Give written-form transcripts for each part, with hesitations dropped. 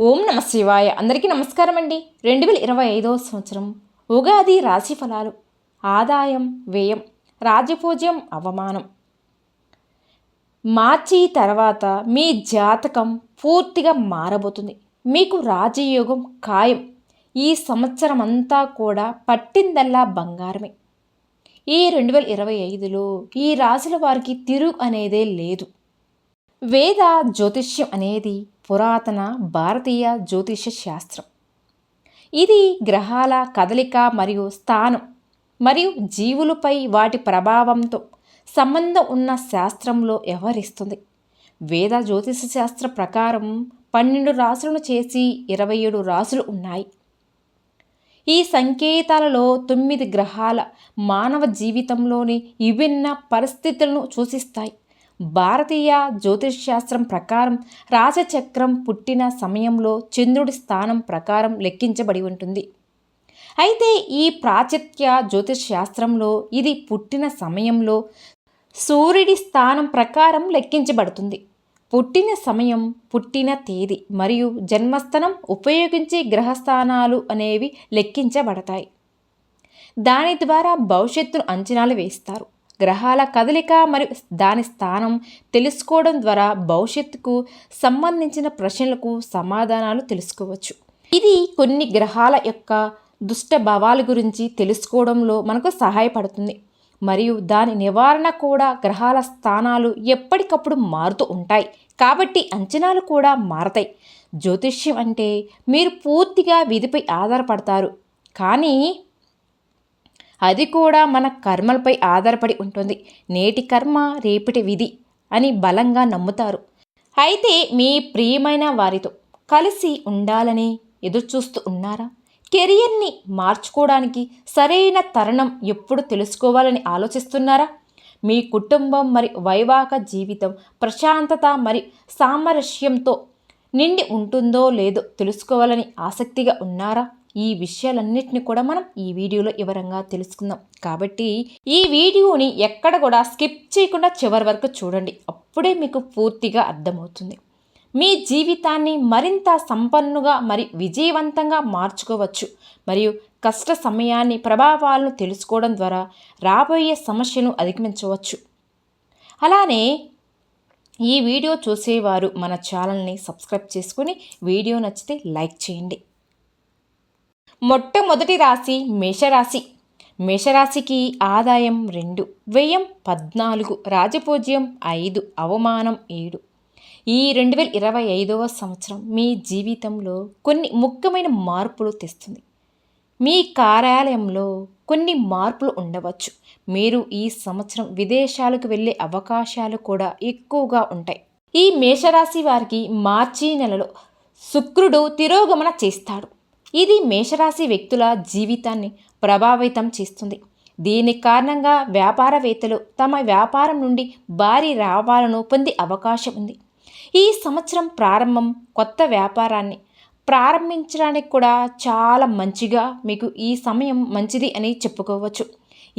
ఓం నమ శివాయ. అందరికీ నమస్కారం అండి. 2025వ సంవత్సరం ఉగాది రాశి ఫలాలు. ఆదాయం, వ్యయం, రాజపూజ్యం, అవమానం. మార్చి తర్వాత మీ జాతకం పూర్తిగా మారబోతుంది. మీకు రాజయోగం ఖాయం. ఈ సంవత్సరం అంతా కూడా పట్టిందల్లా బంగారమే. ఈ 2025లో ఈ రాశుల వారికి తిరుగు అనేదే లేదు. వేద జ్యోతిష్యం అనేది పురాతన భారతీయ జ్యోతిష శాస్త్రం. ఇది గ్రహాల కదలిక మరియు స్థానం మరియు జీవులపై వాటి ప్రభావంతో సంబంధం ఉన్న శాస్త్రంలో వ్యవహరిస్తుంది. వేద జ్యోతిష శాస్త్ర ప్రకారం 12 రాశులను చేసి 27 రాశులు ఉన్నాయి. ఈ సంకేతాలలో 9 గ్రహాల మానవ జీవితంలోని విభిన్న పరిస్థితులను సూచిస్తాయి. భారతీయ జ్యోతిషశాస్త్రం ప్రకారం రాశిచక్రం పుట్టిన సమయంలో చంద్రుడి స్థానం ప్రకారం లెక్కించబడి ఉంటుంది. అయితే ఈ ప్రాచ్య జ్యోతిషశాస్త్రంలో ఇది పుట్టిన సమయంలో సూర్యుడి స్థానం ప్రకారం లెక్కించబడుతుంది. పుట్టిన సమయం, పుట్టిన తేదీ మరియు జన్మస్థానం ఉపయోగించి గ్రహస్థానాలు అనేవి లెక్కించబడతాయి. దాని ద్వారా భవిష్యత్తును అంచనాలు వేస్తారు. గ్రహాల కదలిక మరియు దాని స్థానం తెలుసుకోవడం ద్వారా భవిష్యత్తుకు సంబంధించిన ప్రశ్నలకు సమాధానాలు తెలుసుకోవచ్చు. ఇది కొన్ని గ్రహాల యొక్క దుష్ట భావాల గురించి తెలుసుకోవడంలో మనకు సహాయపడుతుంది. మరియు దాని నివారణ కూడా. గ్రహాల స్థానాలు ఎప్పటికప్పుడు మారుతూ ఉంటాయి కాబట్టి అంచనాలు కూడా మారతాయి. జ్యోతిష్యం అంటే మీరు పూర్తిగా విధిపై ఆధారపడతారు, కానీ అది కూడా మన కర్మలపై ఆధారపడి ఉంటుంది. నేటి కర్మ రేపటి విధి అని బలంగా నమ్ముతారు. అయితే మీ ప్రియమైన వారితో కలిసి ఉండాలని ఎదురుచూస్తూ ఉన్నారా? కెరియర్ని మార్చుకోవడానికి సరైన తరుణం ఎప్పుడు తెలుసుకోవాలని ఆలోచిస్తున్నారా? మీ కుటుంబం మరియు వైవాహిక జీవితం ప్రశాంతత మరియు సామరస్యంతో నిండి ఉంటుందో లేదో తెలుసుకోవాలని ఆసక్తిగా ఉన్నారా? ఈ విషయాలన్నింటినీ కూడా మనం ఈ వీడియోలో వివరంగా తెలుసుకుందాం. కాబట్టి ఈ వీడియోని ఎక్కడ కూడా స్కిప్ చేయకుండా చివరి వరకు చూడండి. అప్పుడే మీకు పూర్తిగా అర్థమవుతుంది. మీ జీవితాన్ని మరింత సంపన్నుగా మరియు విజయవంతంగా మార్చుకోవచ్చు. మరియు కష్ట సమయాన్ని ప్రభావాలను తెలుసుకోవడం ద్వారా రాబోయే సమస్యను అధిగమించవచ్చు. అలానే ఈ వీడియో చూసేవారు మన ఛానల్ని సబ్స్క్రైబ్ చేసుకుని వీడియో నచ్చితే లైక్ చేయండి. మొట్టమొదటి రాశి మేషరాశి. మేషరాశికి ఆదాయం 2, వ్యయం 14, రాజపూజ్యం 5, అవమానం 7. ఈ 2025వ సంవత్సరం మీ జీవితంలో కొన్ని ముఖ్యమైన మార్పులు తెస్తుంది. మీ కార్యాలయంలో కొన్ని మార్పులు ఉండవచ్చు. మీరు ఈ సంవత్సరం విదేశాలకు వెళ్ళే అవకాశాలు కూడా ఎక్కువగా ఉంటాయి. ఈ మేషరాశి వారికి మార్చి నెలలో శుక్రుడు తిరోగమన చేస్తాడు. ఇది మేషరాశి వ్యక్తుల జీవితాన్ని ప్రభావితం చేస్తుంది. దీని కారణంగా వ్యాపారవేత్తలు తమ వ్యాపారం నుండి భారీ లాభాలను పొందే అవకాశం ఉంది. ఈ సంవత్సరం ప్రారంభం కొత్త వ్యాపారాన్ని ప్రారంభించడానికి కూడా చాలా మంచిగా మీకు ఈ సమయం మంచిది అని చెప్పుకోవచ్చు.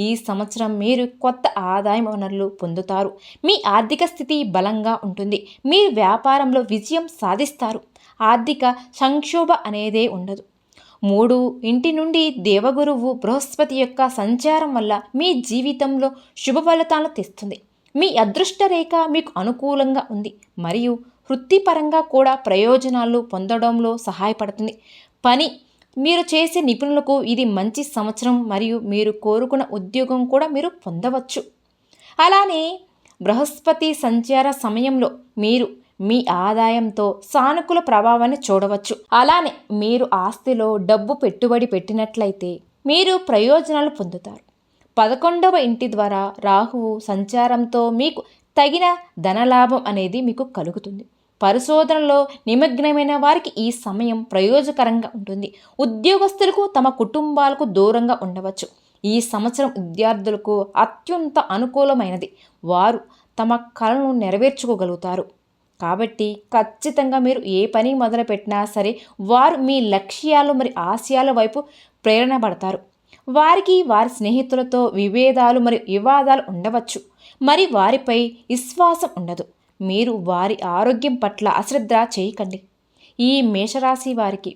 ఈ సంవత్సరం మీరు కొత్త ఆదాయ వనరులు పొందుతారు. మీ ఆర్థిక స్థితి బలంగా ఉంటుంది. మీరు వ్యాపారంలో విజయం సాధిస్తారు. ఆర్థిక సంక్షోభ అనేదే ఉండదు. 3 ఇంటి నుండి దేవగురువు బృహస్పతి యొక్క సంచారం వల్ల మీ జీవితంలో శుభ ఫలితాలను తెస్తుంది. మీ అదృష్ట రేఖ మీకు అనుకూలంగా ఉంది మరియు వృత్తిపరంగా కూడా ప్రయోజనాలు పొందడంలో సహాయపడుతుంది. మీరు చేసే నిపుణులకు ఇది మంచి సంవత్సరం మరియు మీరు కోరుకున్న ఉద్యోగం కూడా మీరు పొందవచ్చు. అలానే బృహస్పతి సంచార సమయంలో మీరు మీ ఆదాయంతో సానుకూల ప్రభావాన్ని చూడవచ్చు. అలానే మీరు ఆస్తిలో డబ్బు పెట్టుబడి పెట్టినట్లయితే మీరు ప్రయోజనాలు పొందుతారు. 11వ ఇంటి ద్వారా రాహువు సంచారంతో మీకు తగిన ధనలాభం అనేది మీకు కలుగుతుంది. పరిశోధనలో నిమగ్నమైన వారికి ఈ సమయం ప్రయోజకరంగా ఉంటుంది. ఉద్యోగస్తులకు తమ కుటుంబాలకు దూరంగా ఉండవచ్చు. ఈ సంవత్సరం విద్యార్థులకు అత్యంత అనుకూలమైనది. వారు తమ కలను నెరవేర్చుకోగలుగుతారు. కాబట్టి ఖచ్చితంగా మీరు ఏ పని మొదలుపెట్టినా సరే వారు మీ లక్ష్యాలు మరియు ఆశయాల వైపు ప్రేరణ పడతారు. వారికి వారి స్నేహితులతో విభేదాలు మరియు వివాదాలు ఉండవచ్చు. మరి వారిపై విశ్వాసం ఉండదు. మీరు వారి ఆరోగ్యం పట్ల అశ్రద్ధ చేయకండి. ఈ మేషరాశి వారికి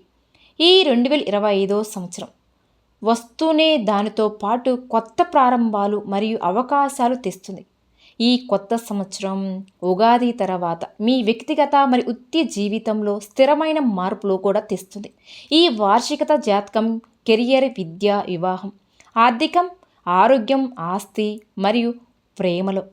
ఈ 2025 సంవత్సరం వస్తూనే దానితో పాటు కొత్త ప్రారంభాలు మరియు అవకాశాలు తెస్తుంది. ఈ కొత్త సంవత్సరం ఉగాది తర్వాత మీ వ్యక్తిగత మరియు వృత్తి జీవితంలో స్థిరమైన మార్పులు కూడా తెస్తుంది. ఈ వార్షికత జాతకం కెరియర్, విద్య, వివాహం, ఆర్థికం, ఆరోగ్యం, ఆస్తి మరియు ప్రేమలో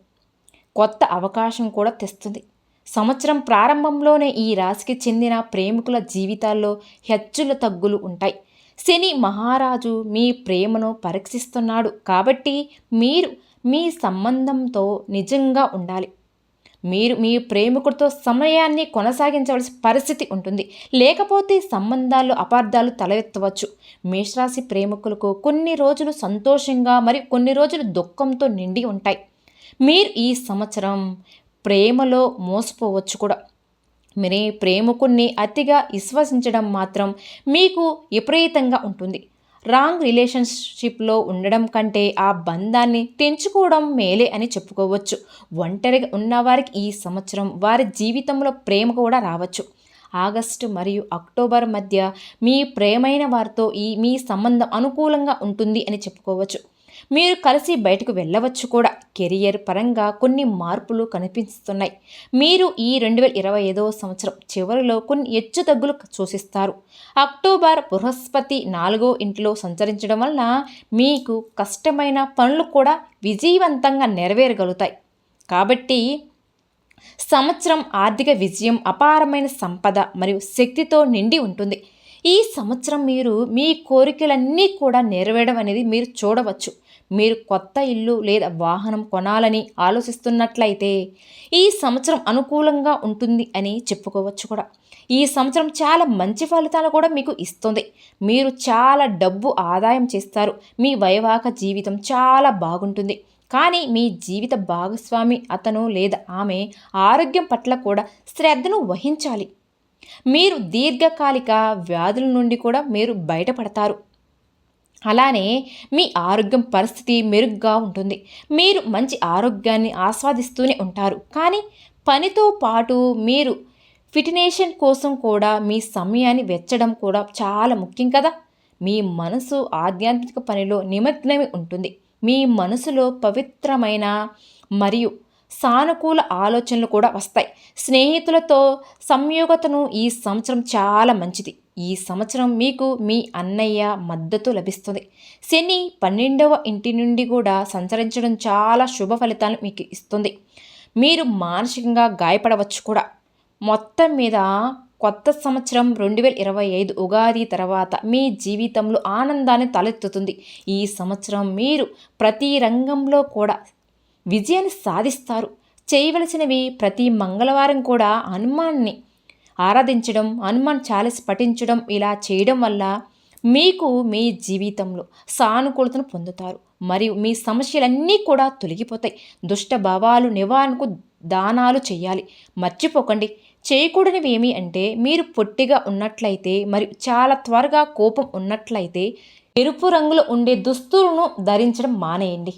కొత్త అవకాశం కూడా తెస్తుంది. సంవత్సరం ప్రారంభంలోనే ఈ రాశికి చెందిన ప్రేమికుల జీవితాల్లో హెచ్చుల తగ్గులు ఉంటాయి. శని మహారాజు మీ ప్రేమను పరీక్షిస్తున్నాడు కాబట్టి మీరు మీ సంబంధంతో నిజంగా ఉండాలి. మీరు మీ ప్రేమికుడితో సమయాన్ని కొనసాగించవలసిన పరిస్థితి ఉంటుంది. లేకపోతే సంబంధాల్లో అపార్థాలు తలెత్తవచ్చు. మేషరాశి ప్రేమికులకు కొన్ని రోజులు సంతోషంగా మరియు కొన్ని రోజులు దుఃఖంతో నిండి ఉంటాయి. మీరు ఈ సంవత్సరం ప్రేమలో మోసపోవచ్చు కూడా. మీ ప్రేమికుణ్ణి అతిగా విశ్వసించడం మాత్రం మీకు విపరీతంగా ఉంటుంది. రాంగ్ రిలేషన్షిప్లో ఉండడం కంటే ఆ బంధాన్ని తెంచుకోవడం మేలే అని చెప్పుకోవచ్చు. ఒంటరిగా ఉన్నవారికి ఈ సంవత్సరం వారి జీవితంలో ప్రేమ కూడా రావచ్చు. ఆగస్టు మరియు అక్టోబర్ మధ్య మీ ప్రేమైన వారితో మీ సంబంధం అనుకూలంగా ఉంటుంది అని చెప్పుకోవచ్చు. మీరు కలిసి బయటకు వెళ్ళవచ్చు కూడా. కెరియర్ పరంగా కొన్ని మార్పులు కనిపిస్తున్నాయి. మీరు ఈ 2025 సంవత్సరం చివరిలో కొన్ని హెచ్చుతగ్గులు సూచిస్తారు. అక్టోబర్ బృహస్పతి 4వ ఇంటిలో సంచరించడం వలన మీకు కష్టమైన పనులు కూడా విజయవంతంగా నెరవేరగలుగుతాయి. కాబట్టి సంవత్సరం ఆర్థిక విజయం, అపారమైన సంపద మరియు శక్తితో నిండి ఉంటుంది. ఈ సంవత్సరం మీరు మీ కోరికలన్నీ కూడా నెరవేరడం అనేది మీరు చూడవచ్చు. మీరు కొత్త ఇల్లు లేదా వాహనం కొనాలని ఆలోచిస్తున్నట్లయితే ఈ సంవత్సరం అనుకూలంగా ఉంటుంది అని చెప్పుకోవచ్చు కూడా. ఈ సంవత్సరం చాలా మంచి ఫలితాలు కూడా మీకు ఇస్తుంది. మీరు చాలా డబ్బు ఆదాయం చేస్తారు. మీ వైవాహిక జీవితం చాలా బాగుంటుంది. కానీ మీ జీవిత భాగస్వామి అతను లేదా ఆమె ఆరోగ్యం పట్ల కూడా శ్రద్ధను వహించాలి. మీరు దీర్ఘకాలిక వ్యాధుల నుండి కూడా మీరు బయటపడతారు. అలానే మీ ఆరోగ్యం పరిస్థితి మెరుగ్గా ఉంటుంది. మీరు మంచి ఆరోగ్యాన్ని ఆస్వాదిస్తూనే ఉంటారు. కానీ పనితో పాటు మీరు ఫిట్నెస్ కోసం కూడా మీ సమయాన్ని వెచ్చడం కూడా చాలా ముఖ్యం కదా. మీ మనసు ఆధ్యాత్మిక పనిలో నిమగ్నమై ఉంటుంది. మీ మనసులో పవిత్రమైన మరియు సానుకూల ఆలోచనలు కూడా వస్తాయి. స్నేహితులతో సంయోగతను ఈ సంవత్సరం చాలా మంచిది. ఈ సంవత్సరం మీకు మీ అన్నయ్య మద్దతు లభిస్తుంది. శని 12వ ఇంటి నుండి కూడా సంచరించడం చాలా శుభ ఫలితాలను మీకు ఇస్తుంది. మీరు మానసికంగా గాయపడవచ్చు కూడా. మొత్తం మీద కొత్త సంవత్సరం 2025 ఉగాది తర్వాత మీ జీవితంలో ఆనందాన్ని తలెత్తుతుంది. ఈ సంవత్సరం మీరు ప్రతి రంగంలో కూడా విజయాన్ని సాధిస్తారు. చేయవలసినవి ప్రతి మంగళవారం కూడా హనుమాన్ని ఆరాధించడం, హనుమాన్ చాలీస పఠించడం, ఇలా చేయడం వల్ల మీకు మీ జీవితంలో సానుకూలతను పొందుతారు మరియు మీ సమస్యలన్నీ కూడా తొలగిపోతాయి. దుష్ట భావాలు నివారణకు దానాలు చేయాలి. మర్చిపోకండి. చేయకూడనివి ఏమి అంటే మీరు పొట్టిగా ఉన్నట్లయితే మరియు చాలా త్వరగా కోపం ఉన్నట్లయితే ఎరుపు రంగులో ఉండే దుస్తులను ధరించడం మానేయండి.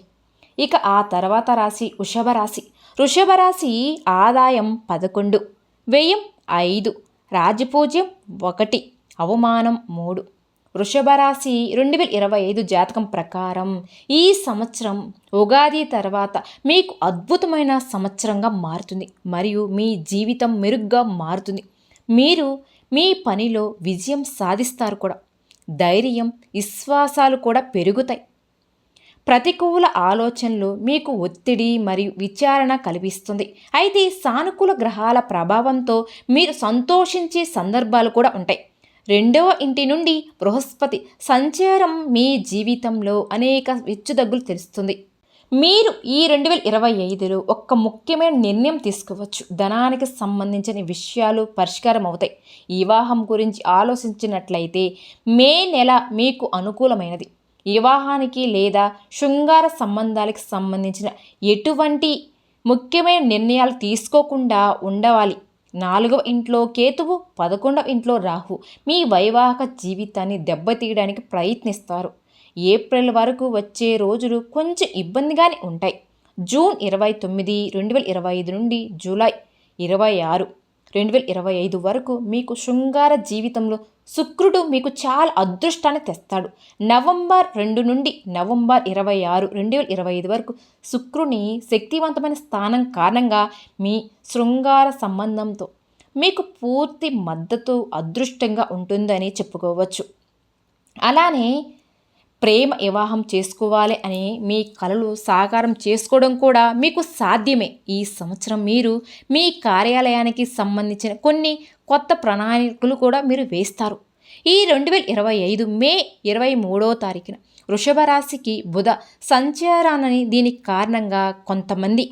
ఇక ఆ తర్వాత రాశి వృషభ రాశి. వృషభ రాశి ఆదాయం 11, వ్యయం 5, రాజపూజ్యం 1, అవమానం 3. వృషభ రాశి 2025 జాతకం ప్రకారం ఈ సంవత్సరం ఉగాది తర్వాత మీకు అద్భుతమైన సంవత్సరంగా మారుతుంది మరియు మీ జీవితం మెరుగ్గా మారుతుంది. మీరు మీ పనిలో విజయం సాధిస్తారు కూడా. ధైర్యం, విశ్వాసాలు కూడా పెరుగుతాయి. ప్రతికూల ఆలోచనలు మీకు ఒత్తిడి మరియు విచారణ కల్పిస్తుంది. అయితే సానుకూల గ్రహాల ప్రభావంతో మీరు సంతోషించే సందర్భాలు కూడా ఉంటాయి. 2వ ఇంటి నుండి బృహస్పతి సంచారం మీ జీవితంలో అనేక హెచ్చుతగ్గులు తెలుస్తుంది. మీరు ఈ 2025లో ఒక ముఖ్యమైన నిర్ణయం తీసుకోవచ్చు. ధనానికి సంబంధించిన విషయాలు పరిష్కారం అవుతాయి. వివాహం గురించి ఆలోచించినట్లయితే మే నెల మీకు అనుకూలమైనది. వివాహానికి లేదా శృంగార సంబంధాలకు సంబంధించిన ఎటువంటి ముఖ్యమైన నిర్ణయాలు తీసుకోకుండా ఉండవాలి. 4వ ఇంట్లో కేతువు, 11వ ఇంట్లో రాహు మీ వైవాహిక జీవితాన్ని దెబ్బతీయడానికి ప్రయత్నిస్తారు. ఏప్రిల్ వరకు వచ్చే రోజులు కొంచెం ఇబ్బందిగానే ఉంటాయి. జూన్ 29, 2025 నుండి జూలై 26 2025 వరకు మీకు శృంగార జీవితంలో శుక్రుడు మీకు చాలా అదృష్టాన్ని తెస్తాడు. నవంబర్ 2 నుండి నవంబర్ 26, 2025 వరకు శుక్రుని శక్తివంతమైన స్థానం కారణంగా మీ శృంగార సంబంధంతో మీకు పూర్తి మద్దతు అదృష్టంగా ఉంటుందని చెప్పుకోవచ్చు. అలానే ప్రేమ వివాహం చేసుకోవాలి అని మీ కలలు సాకారం చేసుకోవడం కూడా మీకు సాధ్యమే. ఈ సంవత్సరం మీరు మీ కార్యాలయానికి సంబంధించిన కొన్ని కొత్త ప్రణాళికలు కూడా మీరు వేస్తారు. ఈ 2025 మే 23వ తారీఖున వృషభ రాశికి బుధ సంచారాన్ని దీనికి కారణంగా కొంతమంది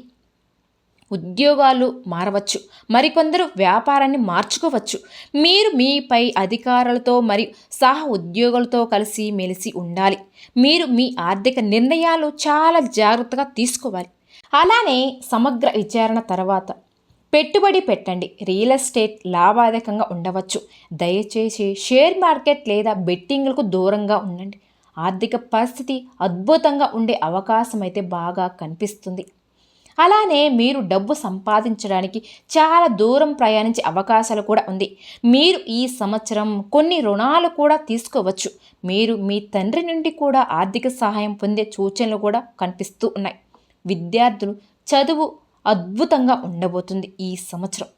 ఉద్యోగాలు మారవచ్చు, మరికొందరు వ్యాపారాన్ని మార్చుకోవచ్చు. మీరు మీపై అధికారులతో మరియు సహ ఉద్యోగులతో కలిసి మెలిసి ఉండాలి. మీరు మీ ఆర్థిక నిర్ణయాలు చాలా జాగ్రత్తగా తీసుకోవాలి. అలానే సమగ్ర విచారణ తర్వాత పెట్టుబడి పెట్టండి. రియల్ ఎస్టేట్ లాభదాయకంగా ఉండవచ్చు. దయచేసి షేర్ మార్కెట్ లేదా బెట్టింగ్లకు దూరంగా ఉండండి. ఆర్థిక పరిస్థితి అద్భుతంగా ఉండే అవకాశం అయితే బాగా కనిపిస్తుంది. అలానే మీరు డబ్బు సంపాదించడానికి చాలా దూరం ప్రయాణించే అవకాశాలు కూడా ఉంది. మీరు ఈ సంవత్సరం కొన్ని రుణాలు కూడా తీసుకోవచ్చు. మీరు మీ తండ్రి నుండి కూడా ఆర్థిక సహాయం పొందే సూచనలు కూడా కనిపిస్తూ ఉన్నాయి. విద్యార్థులు చదువు అద్భుతంగా ఉండబోతుంది. ఈ సంవత్సరం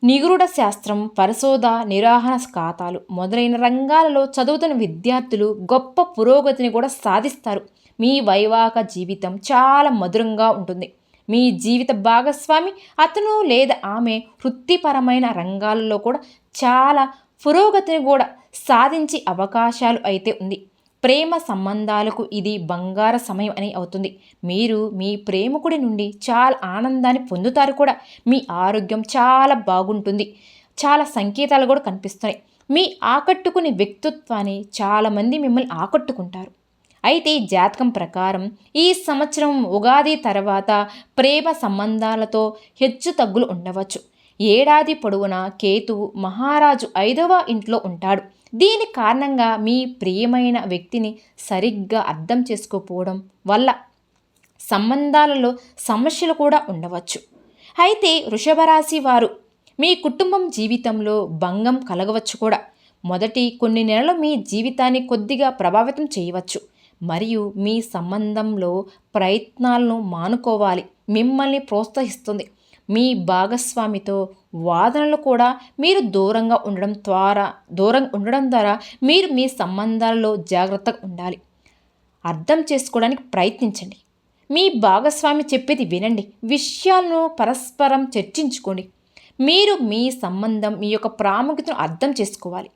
నిగూఢ శాస్త్రం, పరిశోధ, నిర్వహణ ఖాతాలు మొదలైన రంగాలలో చదువుతున్న విద్యార్థులు గొప్ప పురోగతిని కూడా సాధిస్తారు. మీ వైవాహిక జీవితం చాలా మధురంగా ఉంటుంది. మీ జీవిత భాగస్వామి అతను లేదా ఆమె వృత్తిపరమైన రంగాలలో కూడా చాలా పురోగతిని కూడా సాధించే అవకాశాలు అయితే ఉంది. ప్రేమ సంబంధాలకు ఇది బంగారు సమయం అని అవుతుంది. మీరు మీ ప్రేమికుడి నుండి చాలా ఆనందాన్ని పొందుతారు కూడా. మీ ఆరోగ్యం చాలా బాగుంటుంది. చాలా సంకేతాలు కూడా కనిపిస్తున్నాయి. మీ ఆకట్టుకునే వ్యక్తిత్వాన్ని చాలామంది మిమ్మల్ని ఆకట్టుకుంటారు. అయితే జాతకం ప్రకారం ఈ సంవత్సరం ఉగాది తర్వాత ప్రేమ సంబంధాలతో హెచ్చు తగ్గులు ఉండవచ్చు. ఏడాది పొడవునా కేతువు మహారాజు 5వ ఇంట్లో ఉంటాడు. దీని కారణంగా మీ ప్రియమైన వ్యక్తిని సరిగ్గా అర్థం చేసుకోకపోవడం వల్ల సంబంధాలలో సమస్యలు కూడా ఉండవచ్చు. అయితే వృషభ రాశి వారు మీ కుటుంబం జీవితంలో భంగం కలగవచ్చు కూడా. మొదటి కొన్ని నెలలు మీ జీవితాన్ని కొద్దిగా ప్రభావితం చేయవచ్చు మరియు మీ సంబంధంలో ప్రయత్నాలను మానుకోవాలి. మిమ్మల్ని ప్రోత్సహిస్తుంది. మీ భాగస్వామితో వాదనలు కూడా మీరు దూరంగా ఉండడం ద్వారా మీరు మీ సంబంధాలలో జాగ్రత్తగా ఉండాలి. అర్థం చేసుకోవడానికి ప్రయత్నించండి. మీ భాగస్వామి చెప్పేది వినండి. విషయాలను పరస్పరం చర్చించుకోండి. మీరు మీ సంబంధం మీ యొక్క ప్రాముఖ్యతను అర్థం చేసుకోవాలి.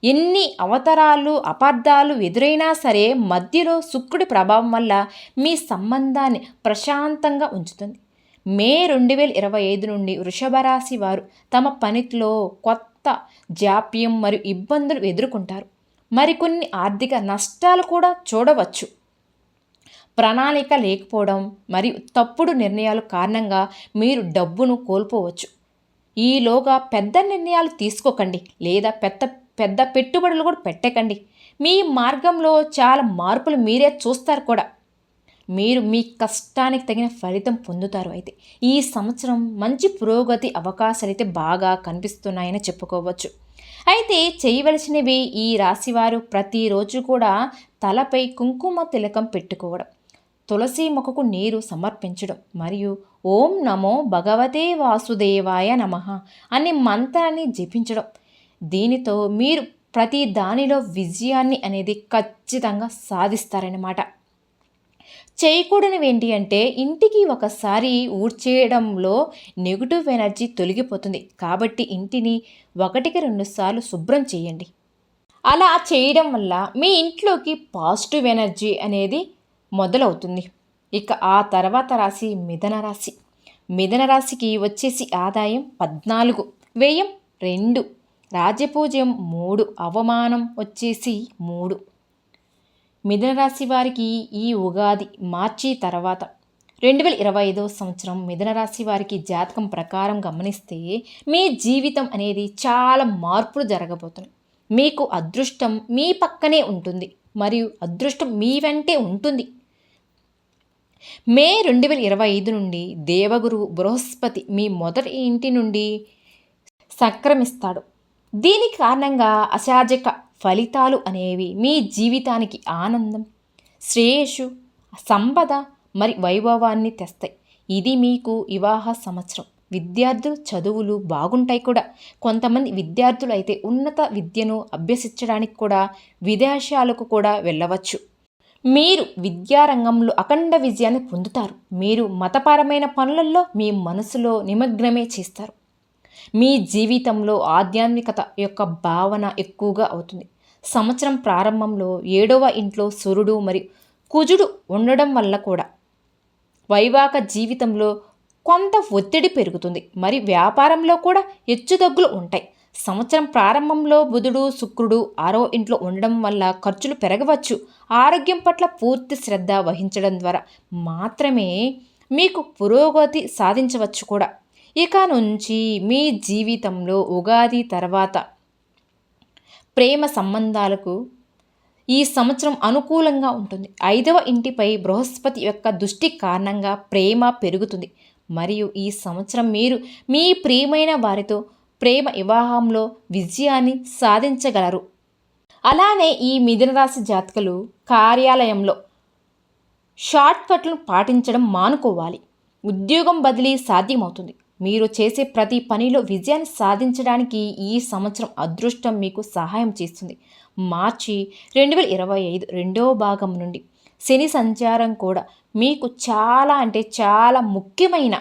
ఎన్ని అవతారాలు అపార్థాలు ఎదురైనా సరే మధ్యలో శుక్రుడి ప్రభావం వల్ల మీ సంబంధాన్ని ప్రశాంతంగా ఉంచుతుంది. మే 2025 నుండి వృషభ రాశి వారు తమ పనిలో కొత్త జాప్యం మరియు ఇబ్బందులు ఎదుర్కొంటారు. మరికొన్ని ఆర్థిక నష్టాలు కూడా చూడవచ్చు. ప్రణాళిక లేకపోవడం మరియు తప్పుడు నిర్ణయాల కారణంగా మీరు డబ్బును కోల్పోవచ్చు. ఈలోగా పెద్ద నిర్ణయాలు తీసుకోకండి లేదా పెద్ద పెట్టుబడులు కూడా పెట్టకండి. మీ మార్గంలో చాలా మార్పులు మీరే చూస్తారు కూడా. మీరు మీ కష్టానికి తగిన ఫలితం పొందుతారు. అయితే ఈ సంవత్సరం మంచి పురోగతి అవకాశాలు అయితే బాగా కనిపిస్తున్నాయని చెప్పుకోవచ్చు. అయితే చేయవలసినవి ఈ రాశివారు ప్రతిరోజు కూడా తలపై కుంకుమ తిలకం పెట్టుకోవడం, తులసి మొక్కకు నీరు సమర్పించడం మరియు ఓం నమో భగవతే వాసుదేవాయ నమః అనే మంత్రాన్ని జపించడం. దీనితో మీరు ప్రతి దానిలో విజయాన్ని అనేది ఖచ్చితంగా సాధిస్తారన్నమాట. చేయకూడనివి ఏంటి అంటే ఇంటికి ఒకసారి ఊడ్చేయడంలో నెగిటివ్ ఎనర్జీ తొలగిపోతుంది. కాబట్టి ఇంటిని 1-2 సార్లు శుభ్రం చేయండి. అలా చేయడం వల్ల మీ ఇంట్లోకి పాజిటివ్ ఎనర్జీ అనేది మొదలవుతుంది. ఇక ఆ తర్వాత రాశి మిథున రాశి. మిథున రాశికి వచ్చేసి ఆదాయం 14, వ్యయం 2, రాజ్యపూజ్యం 3, అవమానం వచ్చేసి 3. మిథున రాశి వారికి ఈ ఉగాది మార్చి తర్వాత 2025 సంవత్సరం మిథున రాశి వారికి జాతకం ప్రకారం గమనిస్తే మీ జీవితం అనేది చాలా మార్పులు జరగబోతున్నాయి. మీకు అదృష్టం మీ పక్కనే ఉంటుంది మరియు అదృష్టం మీ వెంటే ఉంటుంది. మే 2025 నుండి దేవగురువు బృహస్పతి మీ మొదటి ఇంటి నుండి సంక్రమిస్తాడు. దీని కారణంగా అశాజక ఫలితాలు అనేవి మీ జీవితానికి ఆనందం, శ్రేయస్సు, సంపద మరి వైభవాన్ని తెస్తాయి. ఇది మీకు వివాహ సంవత్సరం. విద్యార్థులు చదువులు బాగుంటాయి కూడా. కొంతమంది విద్యార్థులు అయితే ఉన్నత విద్యను అభ్యసించడానికి కూడా విదేశాలకు కూడా వెళ్ళవచ్చు. మీరు విద్యారంగంలో అఖండ విజయాన్ని పొందుతారు. మీరు మతపరమైన పనులలో మీ మనసులో నిమగ్నమే చేస్తారు. మీ జీవితంలో ఆధ్యాత్మికత యొక్క భావన ఎక్కువగా అవుతుంది. సంవత్సరం ప్రారంభంలో 7వ ఇంట్లో సూర్యుడు మరియు కుజుడు ఉండడం వల్ల కూడా వైవాహిక జీవితంలో కొంత ఒత్తిడి పెరుగుతుంది. మరి వ్యాపారంలో కూడా హెచ్చుతగ్గులు ఉంటాయి. సంవత్సరం ప్రారంభంలో బుధుడు శుక్రుడు 6వ ఇంట్లో ఉండడం వల్ల ఖర్చులు పెరగవచ్చు. ఆరోగ్యం పట్ల పూర్తి శ్రద్ధ వహించడం ద్వారా మాత్రమే మీకు పురోగతి సాధించవచ్చు కూడా. ఇక నుంచి మీ జీవితంలో ఉగాది తర్వాత ప్రేమ సంబంధాలకు ఈ సంవత్సరం అనుకూలంగా ఉంటుంది. 5వ ఇంటిపై బృహస్పతి యొక్క దృష్టి కారణంగా ప్రేమ పెరుగుతుంది. మరియు ఈ సంవత్సరం మీరు మీ ప్రియమైన వారితో ప్రేమ వివాహంలో విజయాన్ని సాధించగలరు. అలానే ఈ మిథున రాశి జాతకులు కార్యాలయంలో షార్ట్కట్లను పాటించడం మానుకోవాలి. ఉద్యోగం బదిలీ సాధ్యమవుతుంది. మీరు చేసే ప్రతి పనిలో విజయాన్ని సాధించడానికి ఈ సంవత్సరం అదృష్టం మీకు సహాయం చేస్తుంది. మార్చి 2025 రెండవ భాగం నుండి శని సంచారం కూడా మీకు చాలా అంటే చాలా ముఖ్యమైన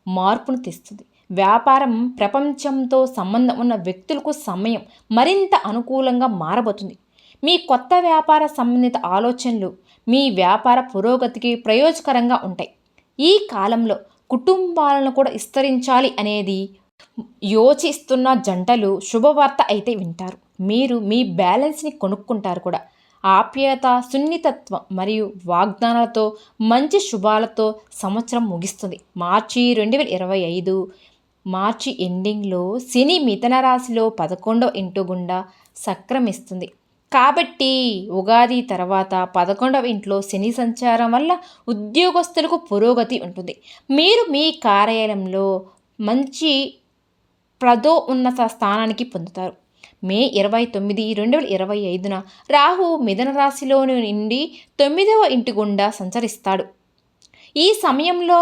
మార్పును తెస్తుంది. వ్యాపారం ప్రపంచంతో సంబంధం ఉన్న వ్యక్తులకు సమయం మరింత అనుకూలంగా మారబోతుంది. మీ కొత్త వ్యాపార సంబంధిత ఆలోచనలు మీ వ్యాపార పురోగతికి ప్రయోజకరంగా ఉంటాయి. ఈ కాలంలో కుటుంబాలను కూడా విస్తరించాలి అనేది యోచిస్తున్న జంటలు శుభవార్త అయితే వింటారు. మీరు మీ బ్యాలెన్స్ని కొనుక్కుంటారు కూడా. ఆప్యాయత, సున్నితత్వం మరియు వాగ్దానాలతో మంచి శుభాలతో సంవత్సరం ముగిస్తుంది. మార్చి 2025 మార్చి ఎండింగ్లో శని మిథున రాశిలో 11వ ఇంటి గుండా సంక్రమిస్తుంది. కాబట్టి ఉగాది తర్వాత 11వ ఇంట్లో శని సంచారం వల్ల ఉద్యోగస్తులకు పురోగతి ఉంటుంది. మీరు మీ కార్యాలయంలో మంచి ఉన్నత స్థానానికి పొందుతారు. మే 29, 2025 రాహు మిథున రాశిలో నుండి 9వ ఇంటి గుండా సంచరిస్తాడు. ఈ సమయంలో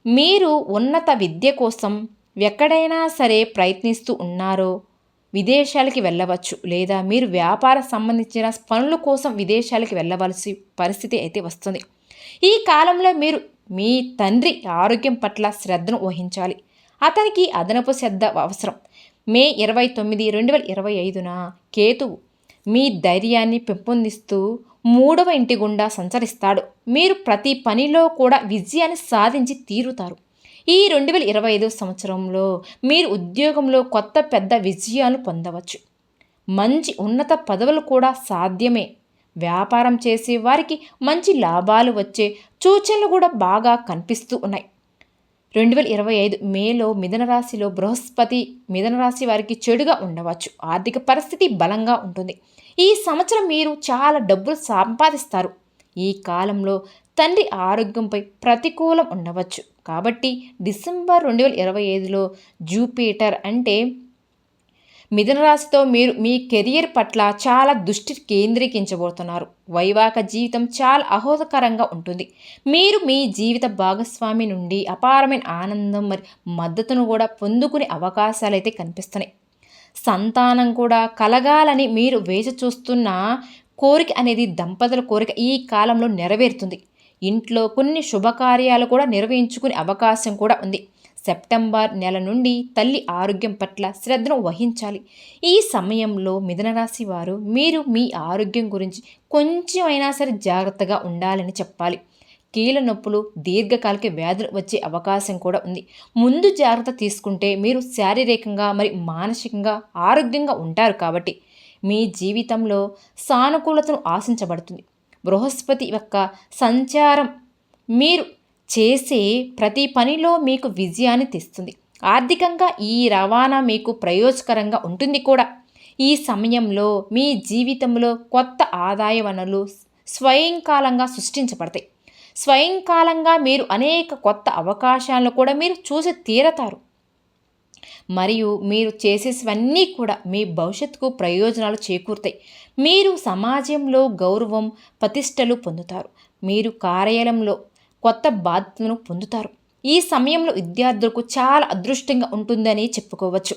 మీరు ఉన్నత విద్య కోసం ఎక్కడైనా సరే ప్రయత్నిస్తూ ఉన్నారో విదేశాలకి వెళ్ళవచ్చు, లేదా మీరు వ్యాపార సంబంధించిన పనుల కోసం విదేశాలకి వెళ్ళవలసి పరిస్థితి అయితే వస్తుంది. ఈ కాలంలో మీరు మీ తండ్రి ఆరోగ్యం పట్ల శ్రద్ధను వహించాలి. అతనికి అదనపు శ్రద్ధ అవసరం. మే 29, 2025 కేతువు మీ ధైర్యాన్ని పెంపొందిస్తూ 3వ ఇంటి గుండా సంచరిస్తాడు. మీరు ప్రతి పనిలో కూడా విజయాన్ని సాధించి తీరుతారు. ఈ 2025 సంవత్సరంలో మీరు ఉద్యోగంలో కొత్త పెద్ద విజయాలు పొందవచ్చు. మంచి ఉన్నత పదవులు కూడా సాధ్యమే. వ్యాపారం చేసే వారికి మంచి లాభాలు వచ్చే సూచనలు కూడా బాగా కనిపిస్తూ ఉన్నాయి. 2025 మేలో మిథున రాశిలో బృహస్పతి మిథున రాశి వారికి చెడుగా ఉండవచ్చు. ఆర్థిక పరిస్థితి బలంగా ఉంటుంది. ఈ సంవత్సరం మీరు చాలా డబ్బులు సంపాదిస్తారు. ఈ కాలంలో తండ్రి ఆరోగ్యంపై ప్రతికూలం ఉండవచ్చు. కాబట్టి డిసెంబర్ 2025లో జూపిటర్ అంటే మిథున రాశితో మీరు మీ కెరియర్ పట్ల చాలా దృష్టి కేంద్రీకరించబోతున్నారు. వైవాహిక జీవితం చాలా ఆహ్లాదకరంగా ఉంటుంది. మీరు మీ జీవిత భాగస్వామి నుండి అపారమైన ఆనందం మరియు మద్దతును కూడా పొందుకునే అవకాశాలు అయితే కనిపిస్తున్నాయి. సంతానం కూడా కలగాలని మీరు వేచి చూస్తున్న కోరిక అనేది దంపతుల కోరిక ఈ కాలంలో నెరవేరుతుంది. ఇంట్లో కొన్ని శుభకార్యాలు కూడా నిర్వహించుకునే అవకాశం కూడా ఉంది. సెప్టెంబర్ నెల నుండి తల్లి ఆరోగ్యం పట్ల శ్రద్ధను వహించాలి. ఈ సమయంలో మిథున రాశి వారు మీరు మీ ఆరోగ్యం గురించి కొంచెం అయినా సరే జాగ్రత్తగా ఉండాలని చెప్పాలి. కీళ్ళ నొప్పులు, దీర్ఘకాలిక వ్యాధులు వచ్చే అవకాశం కూడా ఉంది. ముందు జాగ్రత్త తీసుకుంటే మీరు శారీరకంగా మరి మానసికంగా ఆరోగ్యంగా ఉంటారు. కాబట్టి మీ జీవితంలో సానుకూలతను ఆశించబడుతుంది. బృహస్పతి యొక్క సంచారం మీరు చేసే ప్రతి పనిలో మీకు విజయాన్ని తెస్తుంది. ఆర్థికంగా ఈ రవాణా మీకు ప్రయోజకరంగా ఉంటుంది కూడా. ఈ సమయంలో మీ జీవితంలో కొత్త ఆదాయ వనరులు స్వయంకాలంగా సృష్టించబడతాయి. స్వయంకాలంగా మీరు అనేక కొత్త అవకాశాలను కూడా మీరు చూసి తీరతారు. మరియు మీరు చేసేసివన్నీ కూడా మీ భవిష్యత్తుకు ప్రయోజనాలు చేకూరుతాయి. మీరు సమాజంలో గౌరవం, ప్రతిష్టలు పొందుతారు. మీరు కార్యాలయంలో కొత్త బాధ్యతను పొందుతారు. ఈ సమయంలో విద్యార్థులకు చాలా అదృష్టంగా ఉంటుందని చెప్పుకోవచ్చు.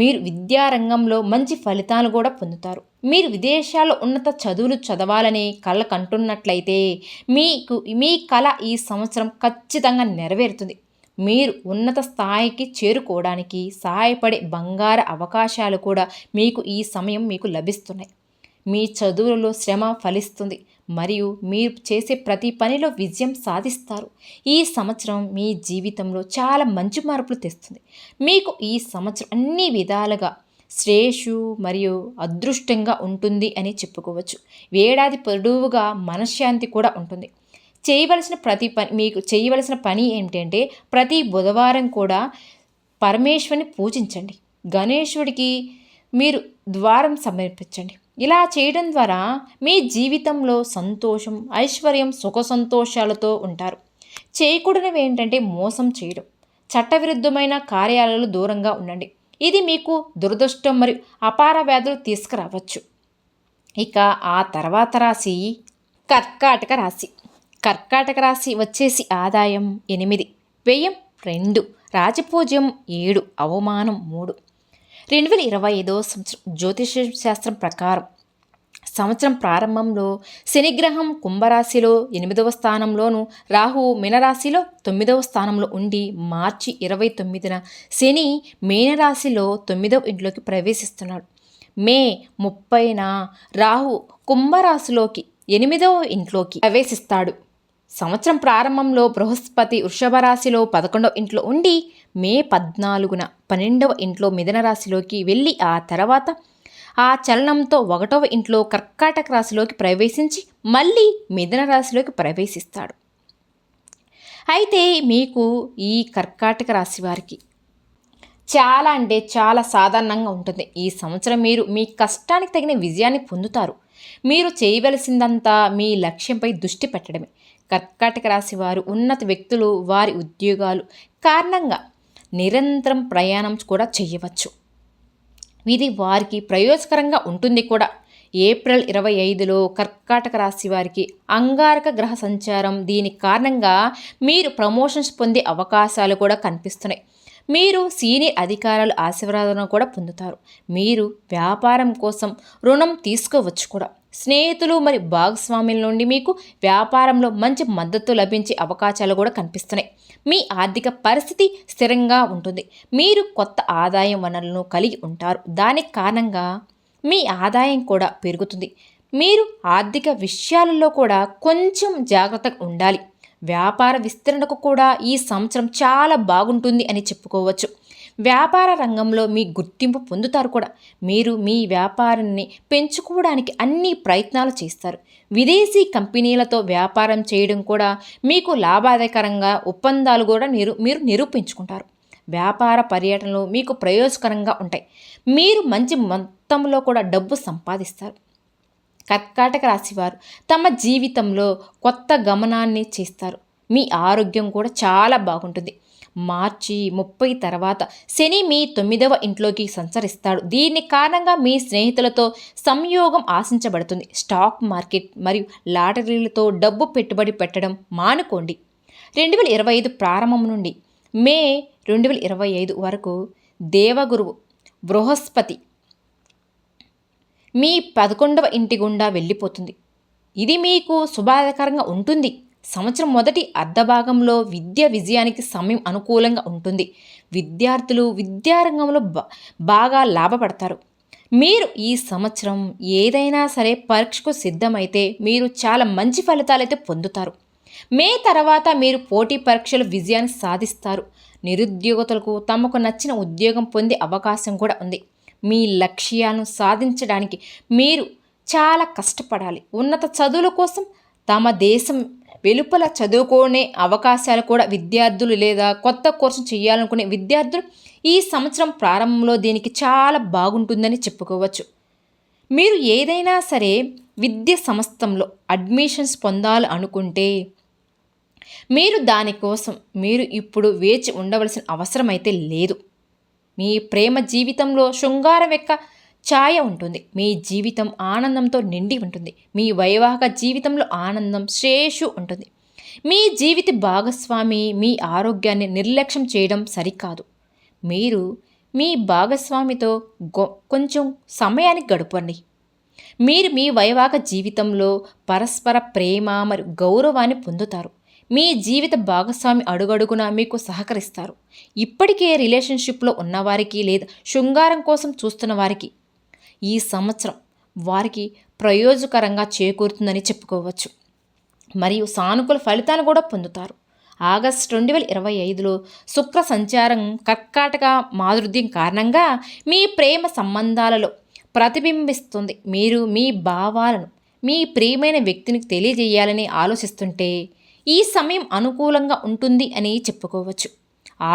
మీరు విద్యారంగంలో మంచి ఫలితాలు కూడా పొందుతారు. మీరు విదేశాల్లో ఉన్నత చదువులు చదవాలని కల కంటున్నట్లయితే మీ కళ ఈ సంవత్సరం ఖచ్చితంగా నెరవేరుతుంది. మీరు ఉన్నత స్థాయికి చేరుకోవడానికి సహాయపడే బంగారు అవకాశాలు కూడా ఈ సమయం మీకు లభిస్తున్నాయి. మీ చదువులలో శ్రమ ఫలిస్తుంది మరియు మీరు చేసే ప్రతి పనిలో విజయం సాధిస్తారు. ఈ సంవత్సరం మీ జీవితంలో చాలా మంచి మార్పులు తెస్తుంది. మీకు ఈ సంవత్సరం అన్ని విధాలుగా శ్రేయస్సు మరియు అదృష్టంగా ఉంటుంది అని చెప్పుకోవచ్చు. ఏడాది పొడవుగా మనశ్శాంతి కూడా ఉంటుంది. మీకు చేయవలసిన పని ఏమిటంటే ప్రతి బుధవారం కూడా పరమేశ్వరుని పూజించండి. గణేశుడికి మీరు ద్వారం సమర్పించండి. ఇలా చేయడం ద్వారా మీ జీవితంలో సంతోషం, ఐశ్వర్యం, సుఖ సంతోషాలతో ఉంటారు. చేయకూడనివి ఏంటంటే మోసం చేయడం, చట్టవిరుద్ధమైన కార్యాలయాలు దూరంగా ఉండండి. ఇది మీకు దురదృష్టం మరియు అపార వ్యాధులు తీసుకురావచ్చు. ఇక ఆ తర్వాత రాశి కర్కాటక రాశి. కర్కాటక రాశి వచ్చేసి ఆదాయం 8, వ్యయం 2, రాజపూజ్యం 7, అవమానం 3. 2025 సంవత్సరం జ్యోతిష శాస్త్రం ప్రకారం సంవత్సరం ప్రారంభంలో శనిగ్రహం కుంభరాశిలో 8వ స్థానంలోను, రాహు మీనరాశిలో 9వ స్థానంలో ఉండి మార్చి 29న శని మీనరాశిలో 9వ ఇంట్లోకి ప్రవేశిస్తున్నాడు. మే 30న రాహు కుంభరాశిలోకి 8వ ఇంట్లోకి ప్రవేశిస్తాడు. సంవత్సరం ప్రారంభంలో బృహస్పతి వృషభ రాశిలో 11వ ఇంట్లో ఉండి మే 14న 12వ ఇంట్లో మిథున రాశిలోకి వెళ్ళి ఆ తర్వాత ఆ చలనంతో 1వ ఇంట్లో కర్కాటక రాశిలోకి ప్రవేశించి మళ్ళీ మిథున రాశిలోకి ప్రవేశిస్తాడు. అయితే మీకు ఈ కర్కాటక రాశి వారికి చాలా అంటే చాలా సాధారణంగా ఉంటుంది. ఈ సంవత్సరం మీరు మీ కష్టానికి తగిన విజయాన్ని పొందుతారు. మీరు చేయవలసిందంతా మీ లక్ష్యంపై దృష్టి పెట్టడమే. కర్కాటక రాశి వారు ఉన్నత వ్యక్తులు వారి ఉద్యోగాలు కారణంగా నిరంతరం ప్రయాణం కూడా చేయవచ్చు. ఇది వారికి ప్రయోజకరంగా ఉంటుంది కూడా. ఏప్రిల్ 25లో కర్కాటక రాశి వారికి అంగారక గ్రహ సంచారం, దీని కారణంగా మీరు ప్రమోషన్స్ పొందే అవకాశాలు కూడా కనిపిస్తున్నాయి. మీరు సీనియర్ అధికారుల ఆశీర్వాదం కూడా పొందుతారు. మీరు వ్యాపారం కోసం రుణం తీసుకోవచ్చు కూడా. స్నేహితులు మరియు భాగస్వాముల నుండి మీకు వ్యాపారంలో మంచి మద్దతు లభించే అవకాశాలు కూడా కనిపిస్తున్నాయి. మీ ఆర్థిక పరిస్థితి స్థిరంగా ఉంటుంది. మీరు కొత్త ఆదాయం వనరులను కలిగి ఉంటారు. దాని కారణంగా మీ ఆదాయం కూడా పెరుగుతుంది. మీరు ఆర్థిక విషయాలలో కూడా కొంచెం జాగ్రత్తగా ఉండాలి. వ్యాపార విస్తరణకు కూడా ఈ సంవత్సరం చాలా బాగుంటుంది అని చెప్పుకోవచ్చు. వ్యాపార రంగంలో మీ గుర్తింపు పొందుతారు కూడా. మీరు మీ వ్యాపారాన్ని పెంచుకోవడానికి అన్ని ప్రయత్నాలు చేస్తారు. విదేశీ కంపెనీలతో వ్యాపారం చేయడం కూడా మీకు లాభదాయకరంగా ఒప్పందాలు కూడా మీరు నిరూపించుకుంటారు. వ్యాపార పర్యటనలు మీకు ప్రయోజకరంగా ఉంటాయి. మీరు మంచి మొత్తంలో కూడా డబ్బు సంపాదిస్తారు. కర్కాటక రాశివారు తమ జీవితంలో కొత్త గమనాన్ని చేస్తారు. మీ ఆరోగ్యం కూడా చాలా బాగుంటుంది. మార్చి 30 తర్వాత శని మీ 9వ ఇంట్లోకి సంచరిస్తాడు. దీని కారణంగా మీ స్నేహితులతో సంయోగం ఆశించబడుతుంది. స్టాక్ మార్కెట్ మరియు లాటరీలతో డబ్బు పెట్టుబడి పెట్టడం మానుకోండి. 2025 ప్రారంభం నుండి మే 2025 వరకు దేవగురువు బృహస్పతి మీ 11వ ఇంటి గుండా వెళ్ళిపోతుంది. ఇది మీకు శుభాకరంగా ఉంటుంది. సంవత్సరం మొదటి అర్ధభాగంలో విద్య విజయానికి సమయం అనుకూలంగా ఉంటుంది. విద్యార్థులు విద్యారంగంలో బాగా లాభపడతారు. మీరు ఈ సంవత్సరం ఏదైనా సరే పరీక్షకు సిద్ధమైతే మీరు చాలా మంచి ఫలితాలు అయితే పొందుతారు. మే తర్వాత మీరు పోటీ పరీక్షలు విజయాన్ని సాధిస్తారు. నిరుద్యోగులకు తమకు నచ్చిన ఉద్యోగం పొందే అవకాశం కూడా ఉంది. మీ లక్ష్యాలను సాధించడానికి మీరు చాలా కష్టపడాలి. ఉన్నత చదువుల కోసం తమ దేశం వెలుపల చదువుకునే అవకాశాలు కూడా విద్యార్థులు లేదా కొత్త కోర్సు చేయాలనుకునే విద్యార్థులు ఈ సంవత్సరం ప్రారంభంలో దీనికి చాలా బాగుంటుందని చెప్పుకోవచ్చు. మీరు ఏదైనా సరే విద్యా సంస్థలో అడ్మిషన్స్ పొందాలి అనుకుంటే మీరు దానికోసం మీరు ఇప్పుడు వేచి ఉండవలసిన అవసరం అయితే లేదు. మీ ప్రేమ జీవితంలో శృంగారం యొక్క ఛాయ ఉంటుంది. మీ జీవితం ఆనందంతో నిండి ఉంటుంది. మీ వైవాహిక జీవితంలో ఆనందం శ్రేయస్సు ఉంటుంది. మీ జీవిత భాగస్వామి మీ ఆరోగ్యాన్ని నిర్లక్ష్యం చేయడం సరికాదు. మీరు మీ భాగస్వామితో కొంచెం సమయాన్ని గడపండి. మీరు మీ వైవాహిక జీవితంలో పరస్పర ప్రేమ మరియు గౌరవాన్ని పొందుతారు. మీ జీవిత భాగస్వామి అడుగడుగునా మీకు సహకరిస్తారు. ఇప్పటికే రిలేషన్షిప్లో ఉన్నవారికి లేదా శృంగారం కోసం చూస్తున్న వారికి ఈ సంవత్సరం వారికి ప్రయోజకరంగా చేకూరుతుందని చెప్పుకోవచ్చు. మరియు సానుకూల ఫలితాలు కూడా పొందుతారు. ఆగస్టు 2025లో శుక్ర సంచారం కర్కాటక మాధుర్యం కారణంగా మీ ప్రేమ సంబంధాలలో ప్రతిబింబిస్తుంది. మీరు మీ భావాలను మీ ప్రియమైన వ్యక్తిని తెలియజేయాలని ఆలోచిస్తుంటే ఈ సమయం అనుకూలంగా ఉంటుంది అని చెప్పుకోవచ్చు.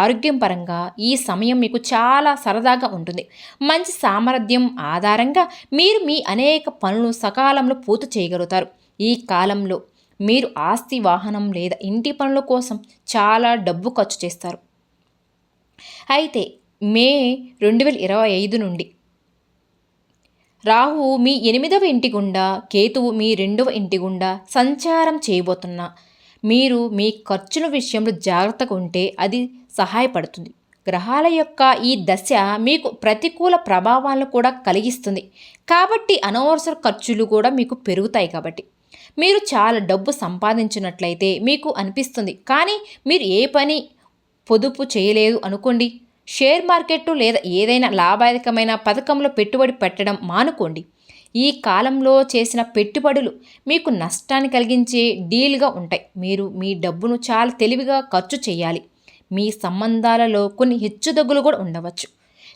ఆరోగ్యం పరంగా ఈ సమయం మీకు చాలా సరదాగా ఉంటుంది. మంచి సామర్థ్యం ఆధారంగా మీరు మీ అనేక పనులు సకాలంలో పూర్తి చేయగలుగుతారు. ఈ కాలంలో మీరు ఆస్తి, వాహనం లేదా ఇంటి పనుల కోసం చాలా డబ్బు ఖర్చు చేస్తారు. అయితే మే 2025 నుండి రాహువు మీ 8వ ఇంటి గుండా, కేతువు మీ 2వ ఇంటి గుండా సంచారం చేయబోతున్నా మీరు మీ ఖర్చుల విషయంలో జాగ్రత్తగా ఉంటే అది సహాయపడుతుంది. గ్రహాల యొక్క ఈ దశ మీకు ప్రతికూల ప్రభావాలను కూడా కలిగిస్తుంది. కాబట్టి అనవసర ఖర్చులు కూడా మీకు పెరుగుతాయి. కాబట్టి మీరు చాలా డబ్బు సంపాదించినట్లయితే మీకు అనిపిస్తుంది, కానీ మీరు ఏ పని పొదుపు చేయలేదు అనుకోండి. షేర్ మార్కెట్ లేదా ఏదైనా లాభదాయకమైన పథకంలో పెట్టుబడి పెట్టడం మానుకోండి. ఈ కాలంలో చేసిన పెట్టుబడులు మీకు నష్టాన్ని కలిగించే డీల్గా ఉంటాయి. మీరు మీ డబ్బును చాలా తెలివిగా ఖర్చు చేయాలి. మీ సంబంధాలలో కొన్ని హెచ్చుతగ్గులు కూడా ఉండవచ్చు.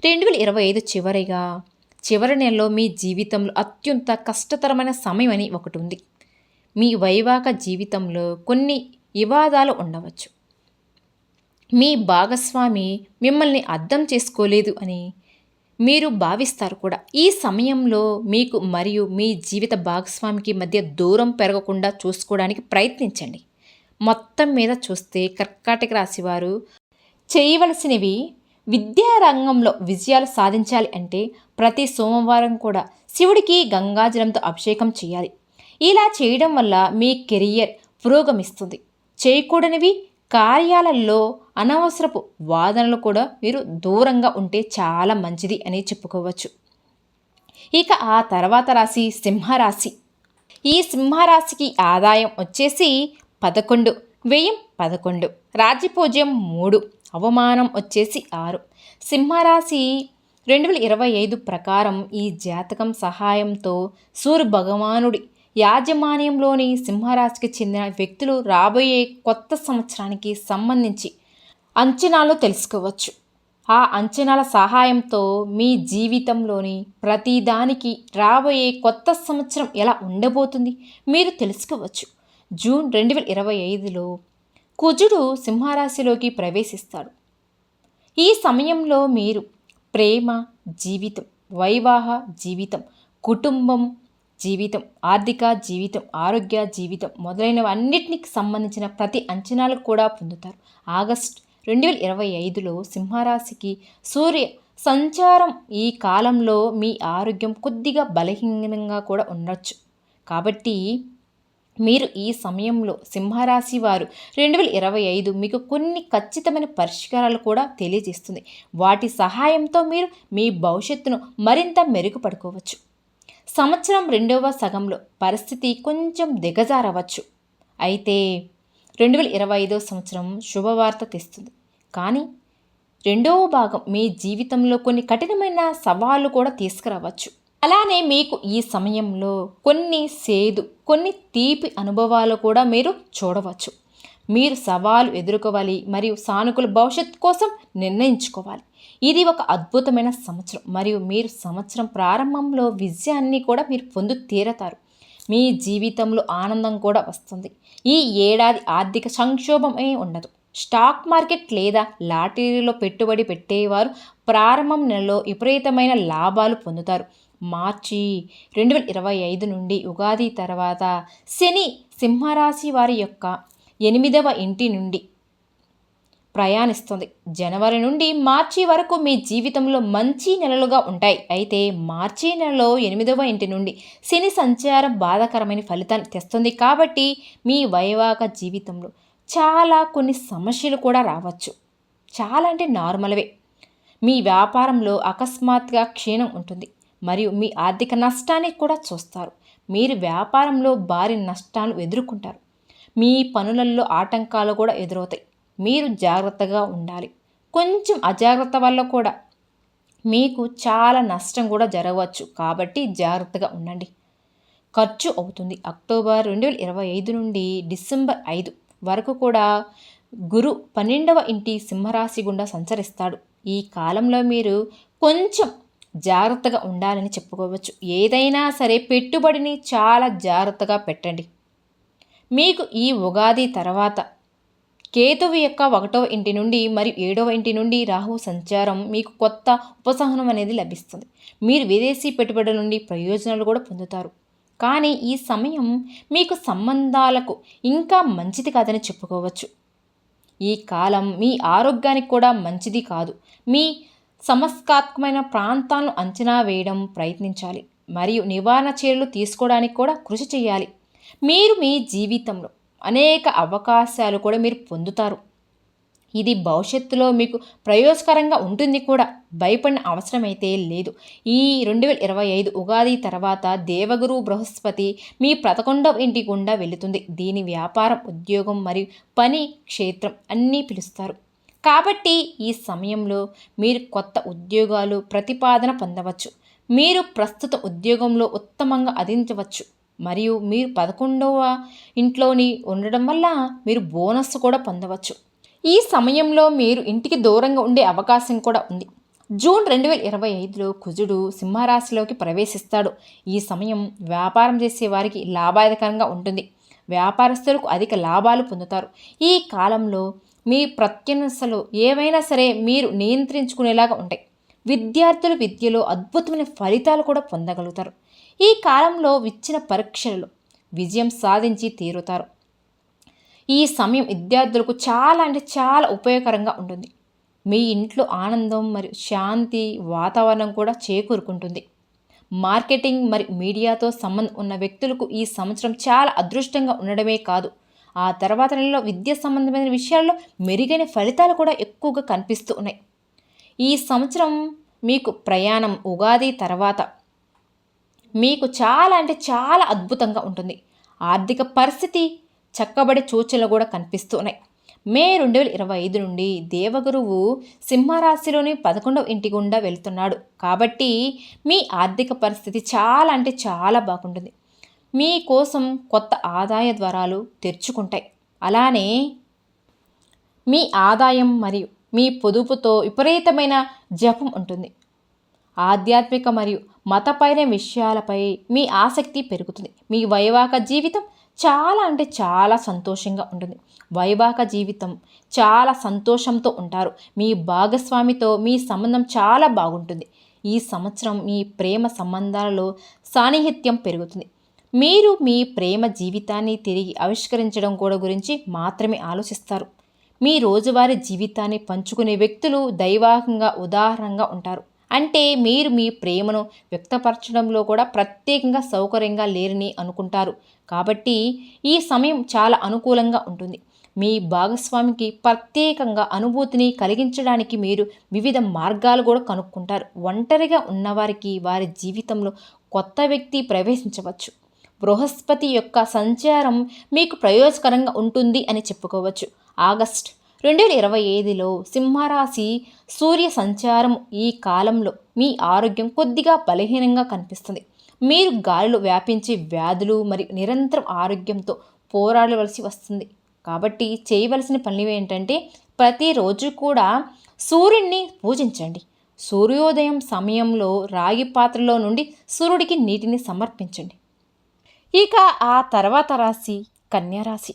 2025 చివరి నెలలో మీ జీవితంలో అత్యంత కష్టతరమైన సమయం అని ఒకటి ఉంది. మీ వైవాహిక జీవితంలో కొన్ని వివాదాలు ఉండవచ్చు. మీ భాగస్వామి మిమ్మల్ని అర్థం చేసుకోలేదు అని మీరు భావిస్తారు కూడా. ఈ సమయంలో మీకు మరియు మీ జీవిత భాగస్వామికి మధ్య దూరం పెరగకుండా చూసుకోవడానికి ప్రయత్నించండి. మొత్తం మీద చూస్తే కర్కాటక రాశి వారు చేయవలసినవి: విద్యారంగంలో విజయాలు సాధించాలి అంటే ప్రతి సోమవారం కూడా శివుడికి గంగాజలంతో అభిషేకం చేయాలి. ఇలా చేయడం వల్ల మీ కెరియర్ పురోగమిస్తుంది. చేయకూడనివి: కార్యాలయంలో అనవసరపు వాదనలు కూడా మీరు దూరంగా ఉంటే చాలా మంచిది అని చెప్పుకోవచ్చు. ఇక ఆ తర్వాత రాశి సింహరాశి. ఈ సింహరాశికి ఆదాయం వచ్చేసి 11, వ్యయం 11, రాజ్యపూజ్యం 3, అవమానం వచ్చేసి 6. సింహరాశి 2025 ప్రకారం ఈ జాతకం సహాయంతో సూర్య భగవానుడి యాజమాన్యంలోని సింహరాశికి చెందిన వ్యక్తులు రాబోయే కొత్త సంవత్సరానికి సంబంధించి అంచనాలు తెలుసుకోవచ్చు. ఆ అంచనాల సహాయంతో మీ జీవితంలోని ప్రతిదానికి రాబోయే కొత్త సంవత్సరం ఎలా ఉండబోతుంది మీరు తెలుసుకోవచ్చు. జూన్ 2025లో కుజుడు సింహరాశిలోకి ప్రవేశిస్తాడు. ఈ సమయంలో మీరు ప్రేమ జీవితం, వైవాహ జీవితం, కుటుంబం జీవితం, ఆర్థిక జీవితం, ఆరోగ్య జీవితం మొదలైనవన్నిటికి సంబంధించిన ప్రతి అంచనాలు కూడా పొందుతారు. ఆగస్టు 2025లో సింహరాశికి సూర్య సంచారం ఈ కాలంలో మీ ఆరోగ్యం కొద్దిగా బలహీనంగా కూడా ఉండొచ్చు. కాబట్టి మీరు ఈ సమయంలో సింహరాశి వారు 2025 మీకు కొన్ని ఖచ్చితమైన పరిష్కారాలు కూడా తెలియజేస్తుంది. వాటి సహాయంతో మీరు మీ భవిష్యత్తును మరింత మెరుగుపడుకోవచ్చు. సంవత్సరం 2వ సగంలో పరిస్థితి కొంచెం దిగజారవచ్చు. అయితే 2025 సంవత్సరం శుభవార్త తెస్తుంది. కానీ 2వ భాగం మీ జీవితంలో కొన్ని కఠినమైన సవాళ్లు కూడా తీసుకురావచ్చు. అలానే మీకు ఈ సమయంలో కొన్ని సేదు, కొన్ని తీపి అనుభవాలు కూడా మీరు చూడవచ్చు. మీరు సవాలు ఎదుర్కోవాలి మరియు సానుకూల భవిష్యత్తు కోసం నిర్ణయించుకోవాలి. ఇది ఒక అద్భుతమైన సంవత్సరం మరియు మీరు సంవత్సరం ప్రారంభంలో విజయాన్ని కూడా మీరు పొందు తీరతారు. మీ జీవితంలో ఆనందం కూడా వస్తుంది. ఈ ఏడాది ఆర్థిక సంక్షోభమే ఉండదు. స్టాక్ మార్కెట్ లేదా లాటరీలో పెట్టుబడి పెట్టేవారు ప్రారంభం నెలలో విపరీతమైన లాభాలు పొందుతారు. మార్చి 2025 నుండి ఉగాది తర్వాత శని సింహరాశి వారి యొక్క 8వ ఇంటి నుండి ప్రయాణిస్తుంది. జనవరి నుండి మార్చి వరకు మీ జీవితంలో మంచి నెలలుగా ఉంటాయి. అయితే మార్చి నెలలో 8వ ఇంటి నుండి శని సంచారం బాధాకరమైన ఫలితాన్ని తెస్తుంది. కాబట్టి మీ వైవాహిక జీవితంలో కొన్ని సమస్యలు కూడా రావచ్చు. చాలా అంటే నార్మల్వే. మీ వ్యాపారంలో అకస్మాత్తుగా క్షీణం ఉంటుంది మరియు మీ ఆర్థిక నష్టాన్ని కూడా చూస్తారు. మీరు వ్యాపారంలో భారీ నష్టాలు ఎదుర్కొంటారు. మీ పనులలో ఆటంకాలు కూడా ఎదురవుతాయి. మీరు జాగ్రత్తగా ఉండాలి. కొంచెం అజాగ్రత్త వల్ల కూడా మీకు చాలా నష్టం కూడా జరగవచ్చు. కాబట్టి జాగ్రత్తగా ఉండండి. ఖర్చు అవుతుంది. అక్టోబర్ 2025 నుండి డిసెంబర్ 5 వరకు కూడా గురు 12వ ఇంటి సింహరాశి గుండా సంచరిస్తాడు. ఈ కాలంలో మీరు కొంచెం జాగ్రత్తగా ఉండాలని చెప్పుకోవచ్చు. ఏదైనా సరే పెట్టుబడిని చాలా జాగ్రత్తగా పెట్టండి. మీకు ఈ ఉగాది తర్వాత కేతువు యొక్క 1వ ఇంటి నుండి మరియు 7వ ఇంటి నుండి రాహు సంచారం మీకు కొత్త ఉపశమనం అనేది లభిస్తుంది. మీరు విదేశీ పెట్టుబడుల నుండి ప్రయోజనాలు కూడా పొందుతారు. కానీ ఈ సమయం మీకు సంబంధాలకు ఇంకా మంచిది కాదని చెప్పుకోవచ్చు. ఈ కాలం మీ ఆరోగ్యానికి కూడా మంచిది కాదు. మీ సమస్యాత్మకమైన ప్రాంతాలను అంచనా వేయడం ప్రయత్నించాలి మరియు నివారణ చర్యలు తీసుకోవడానికి కూడా కృషి చేయాలి. మీరు మీ జీవితంలో అనేక అవకాశాలు కూడా మీరు పొందుతారు. ఇది భవిష్యత్తులో మీకు ప్రయోజకరంగా ఉంటుంది కూడా. భయపడిన అవసరమైతే లేదు. ఈ 2025 ఉగాది తర్వాత దేవగురు బృహస్పతి మీ 11వ ఇంటి గుండా వెళుతుంది. దీని వ్యాపారం, ఉద్యోగం మరియు పని క్షేత్రం అన్నీ పిలుస్తారు. కాబట్టి ఈ సమయంలో మీరు కొత్త ఉద్యోగాలు ప్రతిపాదన పొందవచ్చు. మీరు ప్రస్తుత ఉద్యోగంలో ఉత్తమంగా అదించవచ్చు మరియు మీరు 11వ ఇంట్లోని ఉండడం వల్ల మీరు బోనస్ కూడా పొందవచ్చు. ఈ సమయంలో మీరు ఇంటికి దూరంగా ఉండే అవకాశం కూడా ఉంది. జూన్ 2025లో కుజుడు సింహరాశిలోకి ప్రవేశిస్తాడు. ఈ సమయం వ్యాపారం చేసే వారికి లాభదాయకంగా ఉంటుంది. వ్యాపారస్తులకు అధిక లాభాలు పొందుతారు. ఈ కాలంలో మీ ప్రత్యనసలు ఏవైనా సరే మీరు నియంత్రించుకునేలాగా ఉంటాయి. విద్యార్థులు విద్యలో అద్భుతమైన ఫలితాలు కూడా పొందగలుగుతారు. ఈ కాలంలో ఇచ్చిన పరీక్షలలో విజయం సాధించి తీరుతారు. ఈ సమయం విద్యార్థులకు చాలా ఉపయోగకరంగా ఉంటుంది. మీ ఇంట్లో ఆనందం మరియు శాంతి వాతావరణం కూడా చేకూరుకుంటుంది. మార్కెటింగ్ మరియు మీడియాతో సంబంధం ఉన్న వ్యక్తులకు ఈ సంవత్సరం చాలా అదృష్టంగా ఉండడమే కాదు, ఆ తర్వాత నెలలో విద్య సంబంధమైన విషయాల్లో మెరుగైన ఫలితాలు కూడా ఎక్కువగా కనిపిస్తూ ఉన్నాయి. ఈ సంవత్సరం మీకు ప్రయాణం ఉగాది తర్వాత మీకు చాలా అద్భుతంగా ఉంటుంది. ఆర్థిక పరిస్థితి చక్కబడే సూచనలు కూడా కనిపిస్తూ ఉన్నాయి. మే 2025 నుండి దేవగురువు సింహరాశిలోని 11వ ఇంటి గుండా వెళ్తున్నాడు. కాబట్టి మీ ఆర్థిక పరిస్థితి చాలా బాగుంటుంది. మీకోసం కొత్త ఆదాయ ద్వారాలు తెరుచుకుంటాయి. అలానే మీ ఆదాయం మరియు మీ పొదుపుతో విపరీతమైన జపం ఉంటుంది. ఆధ్యాత్మిక మరియు మతపైన విషయాలపై మీ ఆసక్తి పెరుగుతుంది. మీ వైవాహిక జీవితం చాలా సంతోషంగా ఉంటుంది. వైవాహిక జీవితం చాలా సంతోషంతో ఉంటారు. మీ భాగస్వామితో మీ సంబంధం చాలా బాగుంటుంది. ఈ సంవత్సరం మీ ప్రేమ సంబంధాలలో సాన్నిహిత్యం పెరుగుతుంది. మీరు మీ ప్రేమ జీవితాన్ని తిరిగి ఆవిష్కరించడం కూడా గురించి మాత్రమే ఆలోచిస్తారు. మీ రోజువారీ జీవితాన్ని పంచుకునే వ్యక్తులు దైవాంగా ఉదాహరణగా ఉంటారు. అంటే మీరు మీ ప్రేమను వ్యక్తపరచడంలో కూడా ప్రత్యేకంగా సౌకర్యంగా లేరని అనుకుంటారు. కాబట్టి ఈ సమయం చాలా అనుకూలంగా ఉంటుంది. మీ భాగస్వామికి ప్రత్యేకంగా అనుభూతిని కలిగించడానికి మీరు వివిధ మార్గాలు కూడా కనుక్కుంటారు. ఒంటరిగా ఉన్నవారికి వారి జీవితంలో కొత్త వ్యక్తి ప్రవేశించవచ్చు. బృహస్పతి యొక్క సంచారం మీకు ప్రయోజకరంగా ఉంటుంది అని చెప్పుకోవచ్చు. ఆగస్ట్ 2025లో సింహరాశి సూర్య సంచారం ఈ కాలంలో మీ ఆరోగ్యం కొద్దిగా బలహీనంగా కనిపిస్తుంది. మీరు గాలిలో వ్యాపించే వ్యాధులు మరియు నిరంతరం ఆరోగ్యంతో పోరాడవలసి వస్తుంది. కాబట్టి చేయవలసిన పనులు ఏంటంటే ప్రతిరోజు కూడా సూర్యుడిని పూజించండి. సూర్యోదయం సమయంలో రాగి పాత్రలో నుండి సూర్యుడికి నీటిని సమర్పించండి. ఇక ఆ తర్వాత రాశి కన్యరాశి.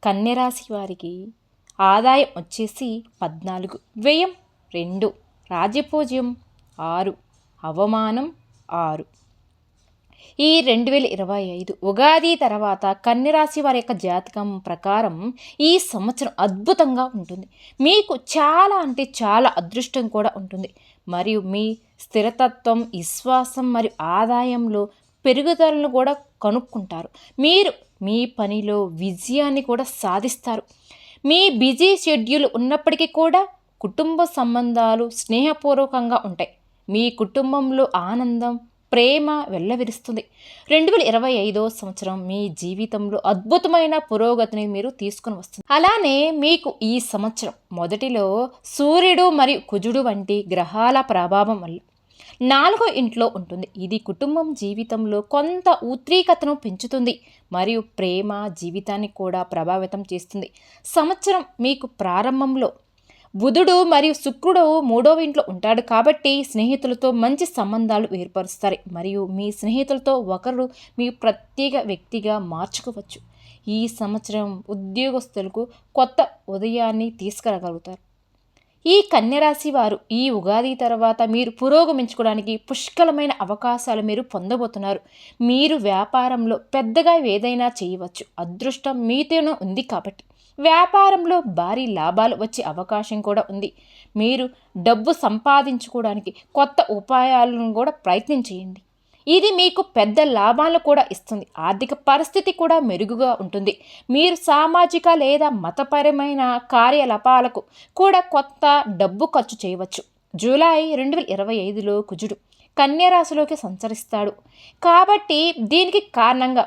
కన్యరాశి వారికి ఆదాయం వచ్చేసి 14, వ్యయం 2, రాజ్యపూజ్యం 6, అవమానం 6. ఈ 2025 ఉగాది తర్వాత కన్యరాశి వారి యొక్క జాతకం ప్రకారం ఈ సంవత్సరం అద్భుతంగా ఉంటుంది. మీకు చాలా అంటే చాలా అదృష్టం కూడా ఉంటుంది. మరియు మీ స్థిరతత్వం, విశ్వాసం మరియు ఆదాయంలో పెరుగుదలను కూడా కనుక్కుంటారు. మీరు మీ పనిలో విజయాన్ని కూడా సాధిస్తారు. మీ బిజీ షెడ్యూల్ ఉన్నప్పటికీ కూడా కుటుంబ సంబంధాలు స్నేహపూర్వకంగా ఉంటాయి. మీ కుటుంబంలో ఆనందం, ప్రేమ వెల్లవిరుస్తుంది. 2025 సంవత్సరం మీ జీవితంలో అద్భుతమైన పురోగతిని మీరు తీసుకుని వస్తుంది. అలానే మీకు ఈ సంవత్సరం మొదటిలో సూర్యుడు మరియు కుజుడు వంటి గ్రహాల ప్రభావం వల్ల 4వ ఇంట్లో ఉంటుంది. ఇది కుటుంబం జీవితంలో కొంత ఉద్రిక్తతను పెంచుతుంది మరియు ప్రేమ జీవితాన్ని కూడా ప్రభావితం చేస్తుంది. సంవత్సరం మీకు ప్రారంభంలో బుధుడు మరియు శుక్రుడు 3వ ఇంట్లో ఉంటాడు కాబట్టి స్నేహితులతో మంచి సంబంధాలు ఏర్పరుస్తారు మరియు మీ స్నేహితులతో ఒకరు మీ ప్రత్యేక వ్యక్తిగా మార్చుకోవచ్చు. ఈ సంవత్సరం ఉద్యోగస్తులకు కొత్త ఉదయాన్ని తీసుకురాగలుగుతారు. ఈ కన్యరాశి వారు ఈ ఉగాది తర్వాత మీరు పురోగమించుకోవడానికి పుష్కలమైన అవకాశాలు మీరు పొందబోతున్నారు. మీరు వ్యాపారంలో పెద్దగా ఏదైనా చేయవచ్చు. అదృష్టం మీతోనే ఉంది కాబట్టి వ్యాపారంలో భారీ లాభాలు వచ్చే అవకాశం కూడా ఉంది. మీరు డబ్బు సంపాదించుకోవడానికి కొత్త ఉపాయాలను కూడా ప్రయత్నం చేయండి. ఇది మీకు పెద్ద లాభాలను కూడా ఇస్తుంది. ఆర్థిక పరిస్థితి కూడా మెరుగుగా ఉంటుంది. మీరు సామాజిక లేదా మతపరమైన కార్యకలాపాలకు కూడా కొత్త డబ్బు ఖర్చు చేయవచ్చు. జూలై 2025లో కుజుడు కన్యరాశిలోకి సంచరిస్తాడు కాబట్టి దీనికి కారణంగా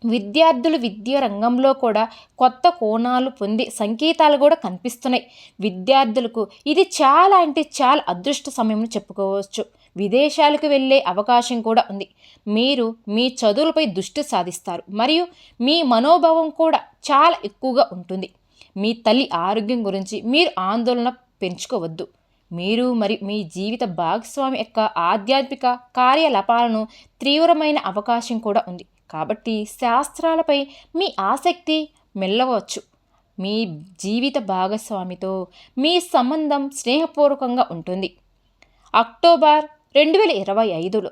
విద్యార్థులు విద్యా రంగంలో కూడా కొత్త కోణాలు పొందే సంకేతాలు కూడా కనిపిస్తున్నాయి. విద్యార్థులకు ఇది చాలా అంటే చాలా అదృష్ట సమయం చెప్పుకోవచ్చు. విదేశాలకు వెళ్ళే అవకాశం కూడా ఉంది. మీరు మీ చదువులపై దృష్టి సాధిస్తారు మరియు మీ మనోభావం కూడా చాలా ఎక్కువగా ఉంటుంది. మీ తల్లి ఆరోగ్యం గురించి మీరు ఆందోళన పెంచుకోవద్దు. మీరు మరియు మీ జీవిత భాగస్వామి యొక్క ఆధ్యాత్మిక కార్యకలాపాలను తీవ్రమైన అవకాశం కూడా ఉంది కాబట్టి శాస్త్రాలపై మీ ఆసక్తి మెల్లవచ్చు. మీ జీవిత భాగస్వామితో మీ సంబంధం స్నేహపూర్వకంగా ఉంటుంది. అక్టోబర్ 2025లో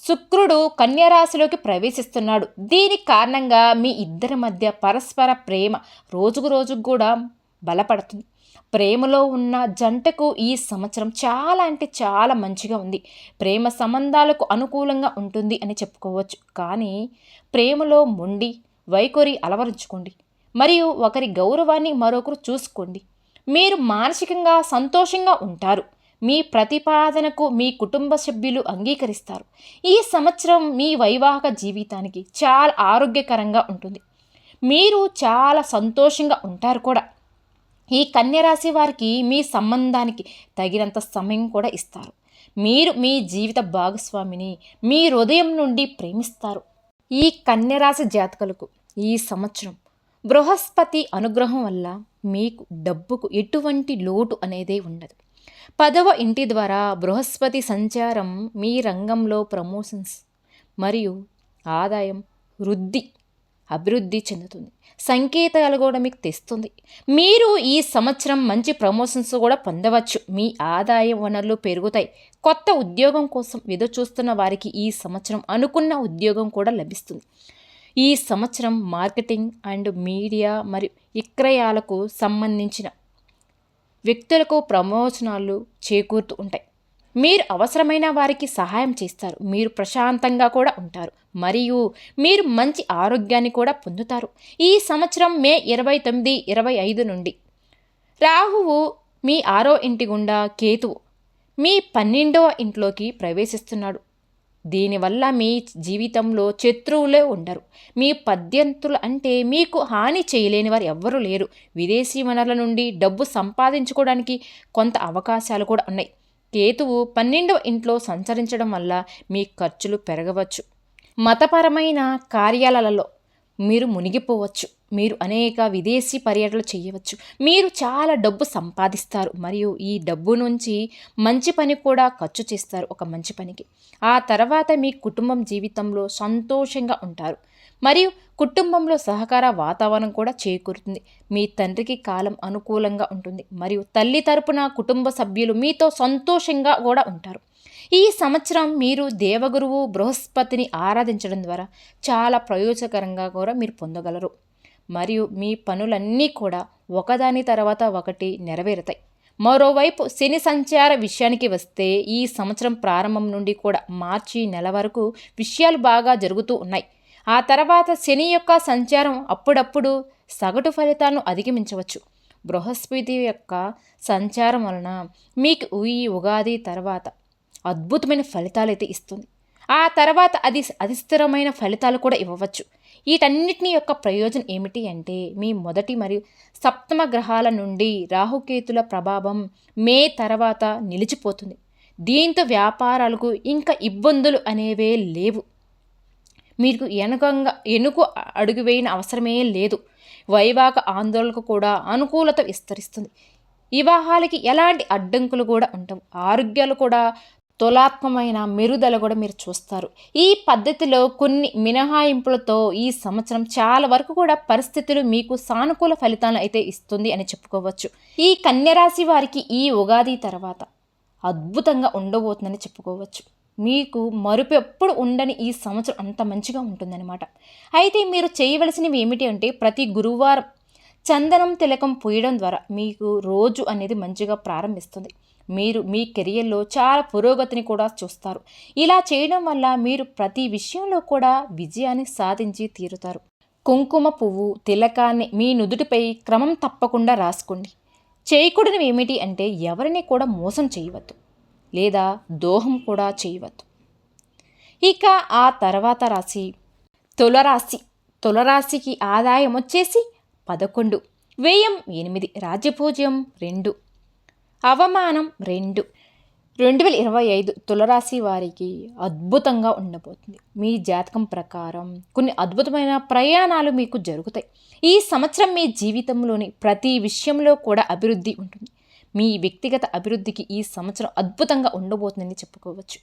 శుక్రుడు కన్యరాశిలోకి ప్రవేశిస్తున్నాడు. దీని కారణంగా మీ ఇద్దరి మధ్య పరస్పర ప్రేమ రోజుకు రోజుకు కూడా బలపడుతుంది. ప్రేమలో ఉన్న జంటకు ఈ సంవత్సరం చాలా అంటే చాలా మంచిగా ఉంది. ప్రేమ సంబంధాలకు అనుకూలంగా ఉంటుంది అని చెప్పుకోవచ్చు. కానీ ప్రేమలో మొండి వైఖరి అలవరించుకోండి మరియు ఒకరి గౌరవాన్ని మరొకరు చూసుకోండి. మీరు మానసికంగా సంతోషంగా ఉంటారు. మీ ప్రతిపాదనకు మీ కుటుంబ సభ్యులు అంగీకరిస్తారు. ఈ సంవత్సరం మీ వైవాహిక జీవితానికి చాలా ఆరోగ్యకరంగా ఉంటుంది. మీరు చాలా సంతోషంగా ఉంటారు కూడా. ఈ కన్యరాశి వారికి మీ సంబంధానికి తగినంత సమయం కూడా ఇస్తారు. మీరు మీ జీవిత భాగస్వామిని మీ హృదయం నుండి ప్రేమిస్తారు. ఈ కన్యరాశి జాతకులకు ఈ సంవత్సరం బృహస్పతి అనుగ్రహం వల్ల మీకు డబ్బుకు ఎటువంటి లోటు అనేదే ఉండదు. 10వ ఇంటి ద్వారా బృహస్పతి సంచారం మీ రంగంలో ప్రమోషన్స్ మరియు ఆదాయం అభివృద్ధి చెందుతుంది. సంకేతాలు కూడా మీకు తెస్తుంది. మీరు ఈ సంవత్సరం మంచి ప్రమోషన్స్ కూడా పొందవచ్చు. మీ ఆదాయ వనరులు పెరుగుతాయి. కొత్త ఉద్యోగం కోసం ఎదురుచూస్తున్న వారికి ఈ సంవత్సరం అనుకున్న ఉద్యోగం కూడా లభిస్తుంది. ఈ సంవత్సరం మార్కెటింగ్ అండ్ మీడియా మరియు విక్రయాలకు సంబంధించిన వ్యక్తులకు ప్రమోషనాలు చేకూరుతూ ఉంటాయి. మీరు అవసరమైన వారికి సహాయం చేస్తారు. మీరు ప్రశాంతంగా కూడా ఉంటారు మరియు మీరు మంచి ఆరోగ్యాన్ని కూడా పొందుతారు. ఈ సంవత్సరం మే 29, 25 నుండి రాహువు మీ 6వ ఇంటి గుండా కేతువు మీ 12వ ఇంట్లోకి ప్రవేశిస్తున్నాడు. దీనివల్ల మీ జీవితంలో శత్రువులే ఉండరు. మీ పద్యంతులు అంటే మీకు హాని చేయలేని వారు ఎవ్వరూ లేరు. విదేశీ వనరుల నుండి డబ్బు సంపాదించుకోవడానికి కొంత అవకాశాలు కూడా ఉన్నాయి. కేతువు 12వ ఇంట్లో సంచరించడం వల్ల మీ ఖర్చులు పెరగవచ్చు. మతపరమైన కార్యాలలో మీరు మునిగిపోవచ్చు. మీరు అనేక విదేశీ పర్యటనలు చేయవచ్చు. మీరు చాలా డబ్బు సంపాదిస్తారు మరియు ఈ డబ్బు నుంచి మంచి పని కూడా ఖర్చు చేస్తారు. ఒక మంచి పనికి ఆ తర్వాత మీ కుటుంబం జీవితంలో సంతోషంగా ఉంటారు మరియు కుటుంబంలో సహకార వాతావరణం కూడా చేకూరుతుంది. మీ తండ్రికి కాలం అనుకూలంగా ఉంటుంది మరియు తల్లి తరపున కుటుంబ సభ్యులు మీతో సంతోషంగా కూడా ఉంటారు. ఈ సంవత్సరం మీరు దేవగురువు బృహస్పతిని ఆరాధించడం ద్వారా చాలా ప్రయోజనకరంగా కూడా మీరు పొందగలరు. మరియు మీ పనులన్నీ కూడా ఒకదాని తర్వాత ఒకటి నెరవేరుతాయి. మరోవైపు శని సంచార విషయానికి వస్తే ఈ సంవత్సరం ప్రారంభం నుండి కూడా మార్చి నెల వరకు విషయాలు బాగా జరుగుతూ ఉన్నాయి. ఆ తర్వాత శని యొక్క సంచారం అప్పుడప్పుడు సగటు ఫలితాలను అధిగమించవచ్చు. బృహస్పతి యొక్క సంచారం వలన మీకు ఈ ఉగాది తర్వాత అద్భుతమైన ఫలితాలు అయితే ఇస్తుంది. ఆ తర్వాత అది అధిస్థిరమైన ఫలితాలు కూడా ఇవ్వవచ్చు. వీటన్నిటిని యొక్క ప్రయోజనం ఏమిటి అంటే మీ మొదటి మరియు సప్తమ గ్రహాల నుండి రాహుకేతుల ప్రభావం మే తర్వాత నిలిచిపోతుంది. దీంతో వ్యాపారాలకు ఇంకా ఇబ్బందులు అనేవే లేవు. మీకు ఎనుక అడుగు వేయని అవసరమే లేదు. వైవాహిక ఆందోళనకు కూడా అనుకూలత విస్తరిస్తుంది. వివాహాలకి ఎలాంటి అడ్డంకులు కూడా ఉండవు. ఆరోగ్యాలు కూడా తులాత్మకమైన మెరుదల కూడా మీరు చూస్తారు. ఈ పద్ధతిలో కొన్ని మినహాయింపులతో ఈ సంవత్సరం చాలా వరకు కూడా పరిస్థితులు మీకు సానుకూల ఫలితాలను అయితే ఇస్తుంది అని చెప్పుకోవచ్చు. ఈ కన్యరాశి వారికి ఈ ఉగాది తర్వాత అద్భుతంగా ఉండబోతుందని చెప్పుకోవచ్చు. మీకు మరుపు ఎప్పుడు ఉండని ఈ సంవత్సరం అంత మంచిగా ఉంటుందన్నమాట. అయితే మీరు చేయవలసినవి ఏమిటి అంటే ప్రతి గురువారం చందనం తిలకం పూయడం ద్వారా మీకు రోజు అనేది మంచిగా ప్రారంభిస్తుంది. మీరు మీ కెరియర్లో చాలా పురోగతిని కూడా చూస్తారు. ఇలా చేయడం వల్ల మీరు ప్రతి విషయంలో కూడా విజయాన్ని సాధించి తీరుతారు. కుంకుమ పువ్వు తిలకాన్ని మీ నుదుటిపై క్రమం తప్పకుండా రాసుకోండి. చేయకూడనివి ఏమిటి అంటే ఎవరిని కూడా మోసం చేయవద్దు లేదా దోహం కూడా చేయవద్దు. ఇక ఆ తర్వాత రాశి తులరాశి. తులరాశికి ఆదాయం వచ్చేసి 11, వ్యయం 8, రాజ్యపూజ్యం 2, అవమానం 2. 2025 తులరాశి వారికి అద్భుతంగా ఉండబోతుంది. మీ జాతకం ప్రకారం కొన్ని అద్భుతమైన ప్రయాణాలు మీకు జరుగుతాయి. ఈ సంవత్సరం మీ జీవితంలోని ప్రతి విషయంలో కూడా అభివృద్ధి ఉంటుంది. మీ వ్యక్తిగత అభివృద్ధికి ఈ సంవత్సరం అద్భుతంగా ఉండబోతుందని చెప్పుకోవచ్చు.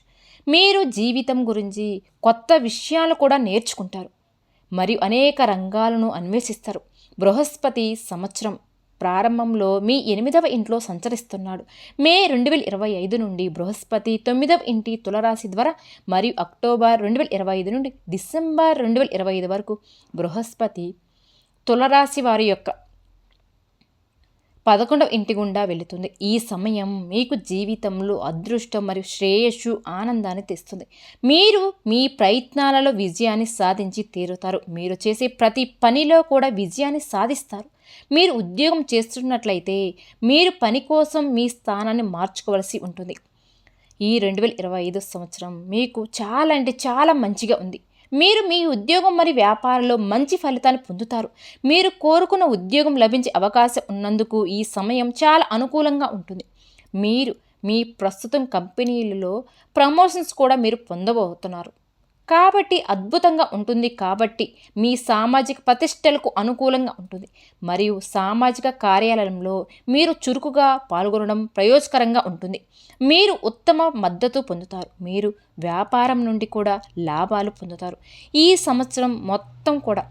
మీరు జీవితం గురించి కొత్త విషయాలు కూడా నేర్చుకుంటారు మరియు అనేక రంగాలను అన్వేషిస్తారు. బృహస్పతి సంవత్సరం ప్రారంభంలో మీ 8వ ఇంట్లో సంచరిస్తున్నాడు. మే 2025 నుండి బృహస్పతి 9వ ఇంటి తులరాశి ద్వారా మరియు అక్టోబర్ 2025 నుండి డిసెంబర్ 2025 వరకు బృహస్పతి తులరాశి వారి యొక్క 11వ ఇంటి గుండా వెళుతుంది. ఈ సమయం మీకు జీవితంలో అదృష్టం మరియు శ్రేయస్సు ఆనందాన్ని తెస్తుంది. మీరు మీ ప్రయత్నాలలో విజయాన్ని సాధించి తీరుతారు. మీరు చేసే ప్రతి పనిలో కూడా విజయాన్ని సాధిస్తారు. మీరు ఉద్యోగం చేస్తున్నట్లయితే మీరు పని కోసం మీ స్థానాన్ని మార్చుకోవాల్సి ఉంటుంది. ఈ 2025 సంవత్సరం మీకు చాలా అంటే చాలా మంచిగా ఉంది. మీరు మీ ఉద్యోగం మరియు వ్యాపారంలో మంచి ఫలితాన్ని పొందుతారు. మీరు కోరుకున్న ఉద్యోగం లభించే అవకాశం ఉన్నందుకు ఈ సమయం చాలా అనుకూలంగా ఉంటుంది. మీరు మీ ప్రస్తుతం కంపెనీలలో ప్రమోషన్స్ కూడా మీరు పొందబోతున్నారు కాబట్టి అద్భుతంగా ఉంటుంది. కాబట్టి మీ సామాజిక ప్రతిష్టలకు అనుకూలంగా ఉంటుంది మరియు సామాజిక కార్యాలయంలో మీరు చురుకుగా పాల్గొనడం ప్రయోజకరంగా ఉంటుంది. మీరు ఉత్తమ మద్దతు పొందుతారు. మీరు వ్యాపారం నుండి కూడా లాభాలు పొందుతారు. ఈ సంవత్సరం మొత్తం కూడా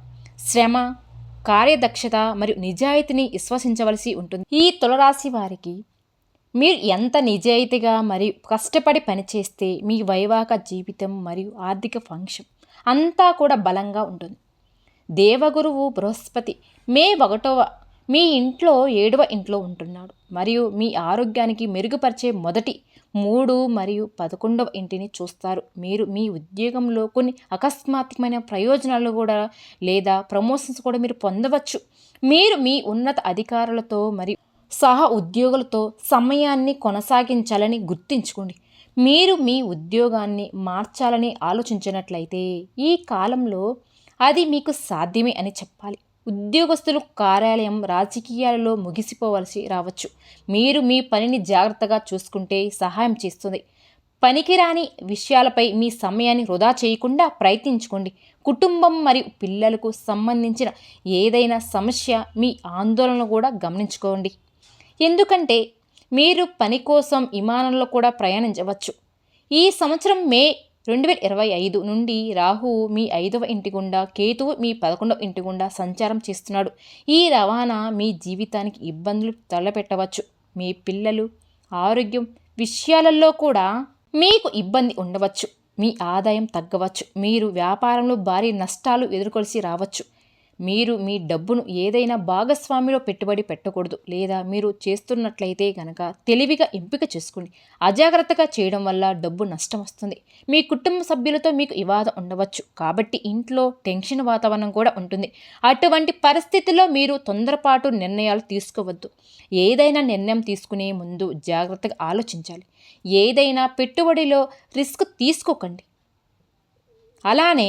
శ్రమ, కార్యదక్షత మరియు నిజాయితీని విశ్వసించవలసి ఉంటుంది. ఈ తులరాశి వారికి మీరు ఎంత నిజాయితీగా మరియు కష్టపడి పనిచేస్తే మీ వైవాహిక జీవితం మరియు ఆర్థిక ఫంక్షన్ అంతా కూడా బలంగా ఉంటుంది. దేవగురువు బృహస్పతి మే 1వ మీ ఇంట్లో 7వ ఇంట్లో ఉంటున్నాడు మరియు మీ ఆరోగ్యానికి మెరుగుపరిచే మొదటి 3 మరియు 11వ ఇంటిని చూస్తారు. మీరు మీ ఉద్యోగంలో కొన్ని అకస్మాత్తుమైన ప్రయోజనాలు కూడా లేదా ప్రమోషన్స్ కూడా మీరు పొందవచ్చు. మీరు మీ ఉన్నత అధికారులతో మరియు సహ ఉద్యోగులతో సమయాన్ని కొనసాగించాలని గుర్తుంచుకోండి. మీరు మీ ఉద్యోగాన్ని మార్చాలని ఆలోచించినట్లయితే ఈ కాలంలో అది మీకు సాధ్యమే అని చెప్పాలి. ఉద్యోగస్తులు కార్యాలయం రాజకీయాలలో ముగిసిపోవలసి రావచ్చు. మీరు మీ పనిని జాగ్రత్తగా చూసుకుంటే సహాయం చేస్తుంది. పనికిరాని విషయాలపై మీ సమయాన్ని వృధా చేయకుండా ప్రయత్నించుకోండి. కుటుంబం మరియు పిల్లలకు సంబంధించిన ఏదైనా సమస్య మీ ఆందోళన కూడా గమనించుకోండి. ఎందుకంటే మీరు పని కోసం విమానంలో కూడా ప్రయాణించవచ్చు. ఈ సంవత్సరం మే 2025 నుండి రాహువు మీ 5వ ఇంటి గుండా, కేతువు మీ 11వ ఇంటి గుండా సంచారం చేస్తున్నాడు. ఈ రవాణా మీ జీవితానికి ఇబ్బందులు తలపెట్టవచ్చు. మీ పిల్లలు ఆరోగ్యం విషయాలలో కూడా మీకు ఇబ్బంది ఉండవచ్చు, మీ ఆదాయం తగ్గవచ్చు, మీరు వ్యాపారంలో భారీ నష్టాలు ఎదుర్కొలిసి రావచ్చు. మీరు మీ డబ్బును ఏదైనా భాగస్వామిలో పెట్టుబడి పెట్టకూడదు, లేదా మీరు చేస్తున్నట్లయితే కనుక తెలివిగా ఎంపిక చేసుకోండి. అజాగ్రత్తగా చేయడం వల్ల డబ్బు నష్టం వస్తుంది. మీ కుటుంబ సభ్యులతో మీకు వివాదం ఉండవచ్చు, కాబట్టి ఇంట్లో టెన్షన్ వాతావరణం కూడా ఉంటుంది. అటువంటి పరిస్థితుల్లో మీరు తొందరపాటు నిర్ణయాలు తీసుకోవద్దు. ఏదైనా నిర్ణయం తీసుకునే ముందు జాగ్రత్తగా ఆలోచించాలి. ఏదైనా పెట్టుబడిలో రిస్క్ తీసుకోకండి. అలానే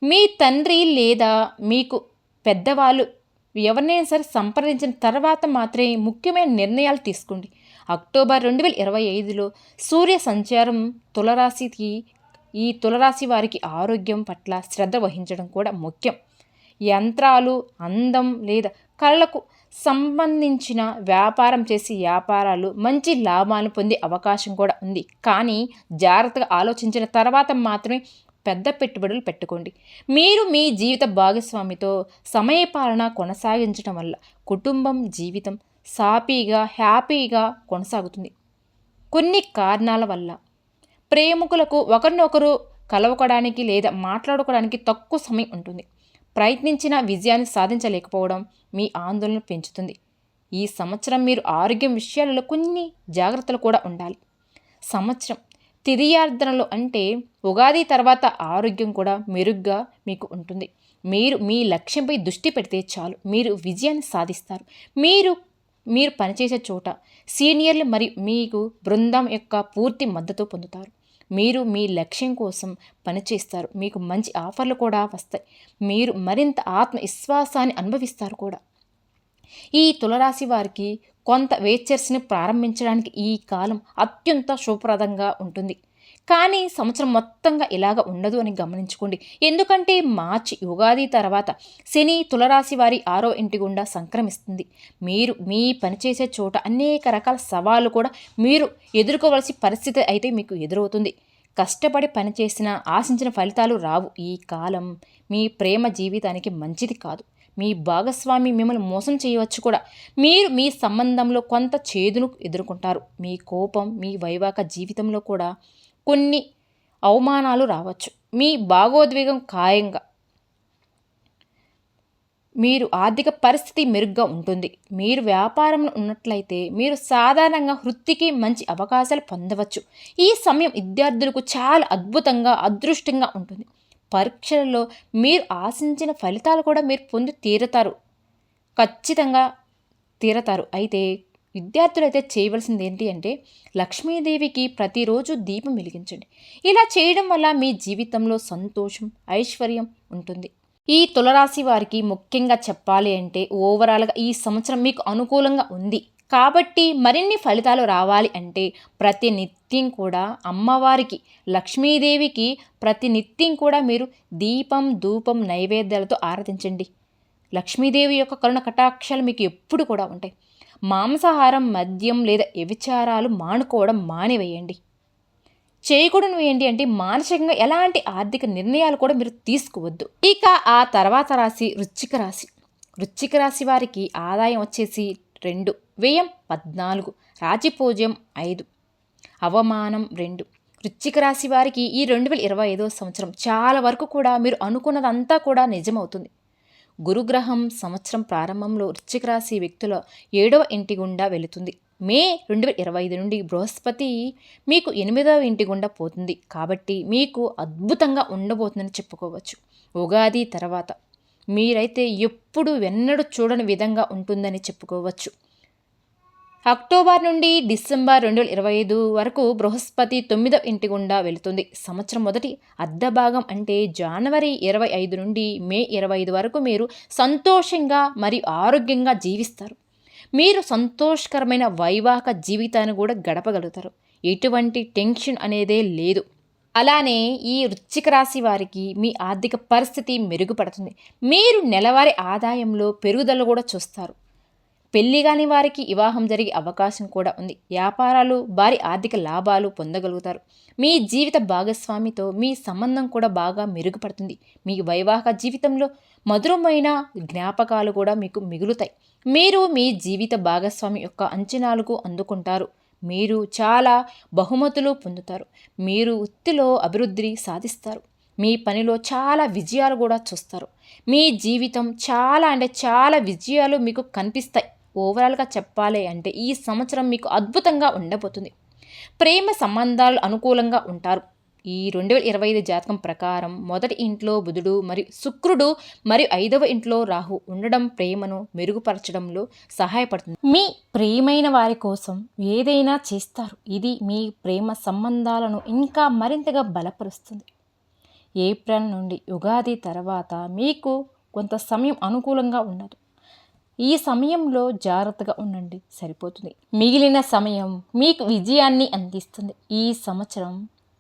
మీ తండ్రి లేదా మీకు పెద్దవాళ్ళు ఎవరినైనా సరే సంప్రదించిన తర్వాత మాత్రమే ముఖ్యమైన నిర్ణయాలు తీసుకోండి. అక్టోబర్ 2025లో సూర్య సంచారం తులరాశికి, ఈ తులరాశి వారికి ఆరోగ్యం పట్ల శ్రద్ధ వహించడం కూడా ముఖ్యం. యంత్రాలు, అందం లేదా కళలకు సంబంధించిన వ్యాపారం చేసి వ్యాపారాలు మంచి లాభాలను పొందే అవకాశం కూడా ఉంది. కానీ జాగ్రత్తగా ఆలోచించిన తర్వాత మాత్రమే పెద్ద పెట్టుబడులు పెట్టుకోండి. మీరు మీ జీవిత భాగస్వామితో సమయపాలన కొనసాగించడం వల్ల కుటుంబం జీవితం హ్యాపీగా కొనసాగుతుంది. కొన్ని కారణాల వల్ల ప్రేమికులకు ఒకరినొకరు కలవడానికి లేదా మాట్లాడుకోవడానికి తక్కువ సమయం ఉంటుంది. ప్రయత్నించిన విజయాన్ని సాధించలేకపోవడం మీ ఆందోళన పెంచుతుంది. ఈ సంవత్సరం మీరు ఆరోగ్యం విషయాలలో కొన్ని జాగ్రత్తలు కూడా ఉండాలి. సంవత్సరం తిథియార్ధనలో అంటే ఉగాది తర్వాత ఆరోగ్యం కూడా మెరుగ్గా మీకు ఉంటుంది. మీరు మీ లక్ష్యంపై దృష్టి పెడితే చాలు, మీరు విజయాన్ని సాధిస్తారు. మీరు పనిచేసే చోట సీనియర్లు మరియు మీకు బృందం యొక్క పూర్తి మద్దతు పొందుతారు. మీరు మీ లక్ష్యం కోసం పనిచేస్తారు. మీకు మంచి ఆఫర్లు కూడా వస్తాయి. మీరు మరింత ఆత్మవిశ్వాసాన్ని అనుభవిస్తారు కూడా. ఈ తులరాశి వారికి కొంత వెంచర్స్ని ప్రారంభించడానికి ఈ కాలం అత్యంత శుభప్రదంగా ఉంటుంది. కానీ సంవత్సరం మొత్తంగా ఇలాగ ఉండదు అని గమనించుకోండి. ఎందుకంటే మార్చి ఉగాది తర్వాత శని తులరాశి వారి 6వ ఇంటి గుండా సంక్రమిస్తుంది. మీరు మీ పనిచేసే చోట అనేక రకాల సవాళ్ళు కూడా మీరు ఎదుర్కోవలసిన పరిస్థితి అయితే మీకు ఎదురవుతుంది. కష్టపడి పనిచేసిన ఆశించిన ఫలితాలు రావు. ఈ కాలం మీ ప్రేమ జీవితానికి మంచిది కాదు. మీ భాగస్వామి మిమ్మల్ని మోసం చేయవచ్చు కూడా. మీరు మీ సంబంధంలో కొంత చేదును ఎదుర్కొంటారు. మీ కోపం, మీ వైవాహిక జీవితంలో కూడా కొన్ని అవమానాలు రావచ్చు. మీ భావోద్వేగం ఖాయంగా మీరు ఆర్థిక పరిస్థితి మెరుగ్గా ఉంటుంది. మీరు వ్యాపారంలో ఉన్నట్లయితే మీరు సాధారణంగా వృత్తికి మంచి అవకాశాలు పొందవచ్చు. ఈ సమయం విద్యార్థులకు చాలా అద్భుతంగా అదృష్టంగా ఉంటుంది. పరీక్షలలో మీరు ఆశించిన ఫలితాలు కూడా మీరు పొంది ఖచ్చితంగా తీరతారు. అయితే విద్యార్థులు అయితే చేయవలసింది ఏంటి అంటే లక్ష్మీదేవికి ప్రతిరోజు దీపం వెలిగించండి. ఇలా చేయడం వల్ల మీ జీవితంలో సంతోషం, ఐశ్వర్యం ఉంటుంది. ఈ తులరాశి వారికి ముఖ్యంగా చెప్పాలి అంటే ఓవరాల్గా ఈ సంవత్సరం మీకు అనుకూలంగా ఉంది. కాబట్టి మరిన్ని ఫలితాలు రావాలి అంటే ప్రతినిత్యం కూడా అమ్మవారికి, లక్ష్మీదేవికి ప్రతినిత్యం కూడా మీరు దీపం, ధూపం, నైవేద్యాలతో ఆరాధించండి. లక్ష్మీదేవి యొక్క కరుణ కటాక్షాలు మీకు ఎప్పుడు కూడా ఉంటాయి. మాంసాహారం, మద్యం లేదా వ్యభిచారాలు మానుకోవడం మానివేయండి. చేయకూడనివి ఏంటి అంటే మానసికంగా ఎలాంటి ఆర్థిక నిర్ణయాలు కూడా మీరు తీసుకోవద్దు. ఇక ఆ తర్వాత రాశి వృశ్చిక రాశి. వృశ్చిక రాశి వారికి ఆదాయం వచ్చేసి 2, వ్యయం 14, రాజపూజ్యం 5, అవమానం 2. వృశ్చిక రాశి వారికి ఈ 2025వ సంవత్సరం చాలా వరకు కూడా మీరు అనుకున్నదంతా కూడా నిజమవుతుంది. గురుగ్రహం సంవత్సరం ప్రారంభంలో వృశ్చిక రాశి వ్యక్తుల 7వ ఇంటి గుండా వెళుతుంది. మే 2025 నుండి బృహస్పతి మీకు 8వ ఇంటి గుండా పోతుంది. కాబట్టి మీకు అద్భుతంగా ఉండబోతుందని చెప్పుకోవచ్చు. ఉగాది తర్వాత మీరైతే ఎప్పుడు వెన్నడూ చూడని విధంగా ఉంటుందని చెప్పుకోవచ్చు. అక్టోబర్ నుండి డిసెంబర్ 2025 వరకు బృహస్పతి 9వ ఇంటి గుండా వెళుతుంది. సంవత్సరం మొదటి అర్ధభాగం అంటే జనవరి 25 నుండి మే 25 వరకు మీరు సంతోషంగా మరియు ఆరోగ్యంగా జీవిస్తారు. మీరు సంతోషకరమైన వైవాహిక జీవితాన్ని కూడా గడపగలుగుతారు. ఎటువంటి టెన్షన్ అనేదే లేదు. అలానే ఈ వృశ్చిక రాశి వారికి మీ ఆర్థిక పరిస్థితి మెరుగుపడుతుంది. మీరు నెలవారీ ఆదాయంలో పెరుగుదల కూడా చూస్తారు. పెళ్లి కాని వారికి వివాహం జరిగే అవకాశం కూడా ఉంది. వ్యాపారాలు భారీ ఆర్థిక లాభాలు పొందగలుగుతారు. మీ జీవిత భాగస్వామితో మీ సంబంధం కూడా బాగా మెరుగుపడుతుంది. మీ వైవాహిక జీవితంలో మధురమైన జ్ఞాపకాలు కూడా మీకు మిగులుతాయి. మీరు మీ జీవిత భాగస్వామి యొక్క అంచనాలకు అందుకుంటారు. మీరు చాలా బహుమతులు పొందుతారు. మీరు వృత్తిలో అభివృద్ధి సాధిస్తారు. మీ పనిలో చాలా విజయాలు కూడా చూస్తారు. మీ జీవితం చాలా అంటే చాలా విజయాలు మీకు కనిపిస్తాయి. ఓవరాల్గా చెప్పాలి అంటే ఈ సంవత్సరం మీకు అద్భుతంగా ఉండబోతుంది. ప్రేమ సంబంధాలు అనుకూలంగా ఉంటారు. ఈ 2025 జాతకం ప్రకారం మొదటి ఇంట్లో బుధుడు మరియు శుక్రుడు మరియు 5వ ఇంట్లో రాహు ఉండడం ప్రేమను మెరుగుపరచడంలో సహాయపడుతుంది. మీ ప్రియమైన వారి కోసం ఏదైనా చేస్తారు. ఇది మీ ప్రేమ సంబంధాలను ఇంకా మరింతగా బలపరుస్తుంది. ఏప్రిల్ నుండి ఉగాది తర్వాత మీకు కొంత సమయం అనుకూలంగా ఉండదు. ఈ సమయంలో జాగ్రత్తగా ఉండండి, సరిపోతుంది. మిగిలిన సమయం మీకు విజయాన్ని అందిస్తుంది. ఈ సంవత్సరం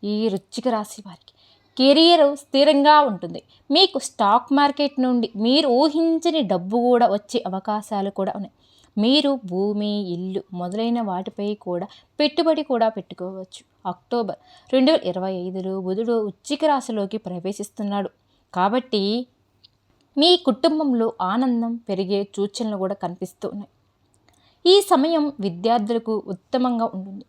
ఈ వృశ్చిక రాశి వారికి కెరియర్ స్థిరంగా ఉంటుంది. మీకు స్టాక్ మార్కెట్ నుండి మీరు ఊహించని డబ్బు కూడా వచ్చే అవకాశాలు కూడా ఉన్నాయి. మీరు భూమి, ఇల్లు మొదలైన వాటిపై కూడా పెట్టుబడి కూడా పెట్టుకోవచ్చు. అక్టోబర్ 2025లో బుధుడు వృశ్చిక రాశిలోకి ప్రవేశిస్తున్నాడు. కాబట్టి మీ కుటుంబంలో ఆనందం పెరిగే సూచనలు కూడా కనిపిస్తూ ఉన్నాయి. ఈ సమయం విద్యార్థులకు ఉత్తమంగా ఉంటుంది.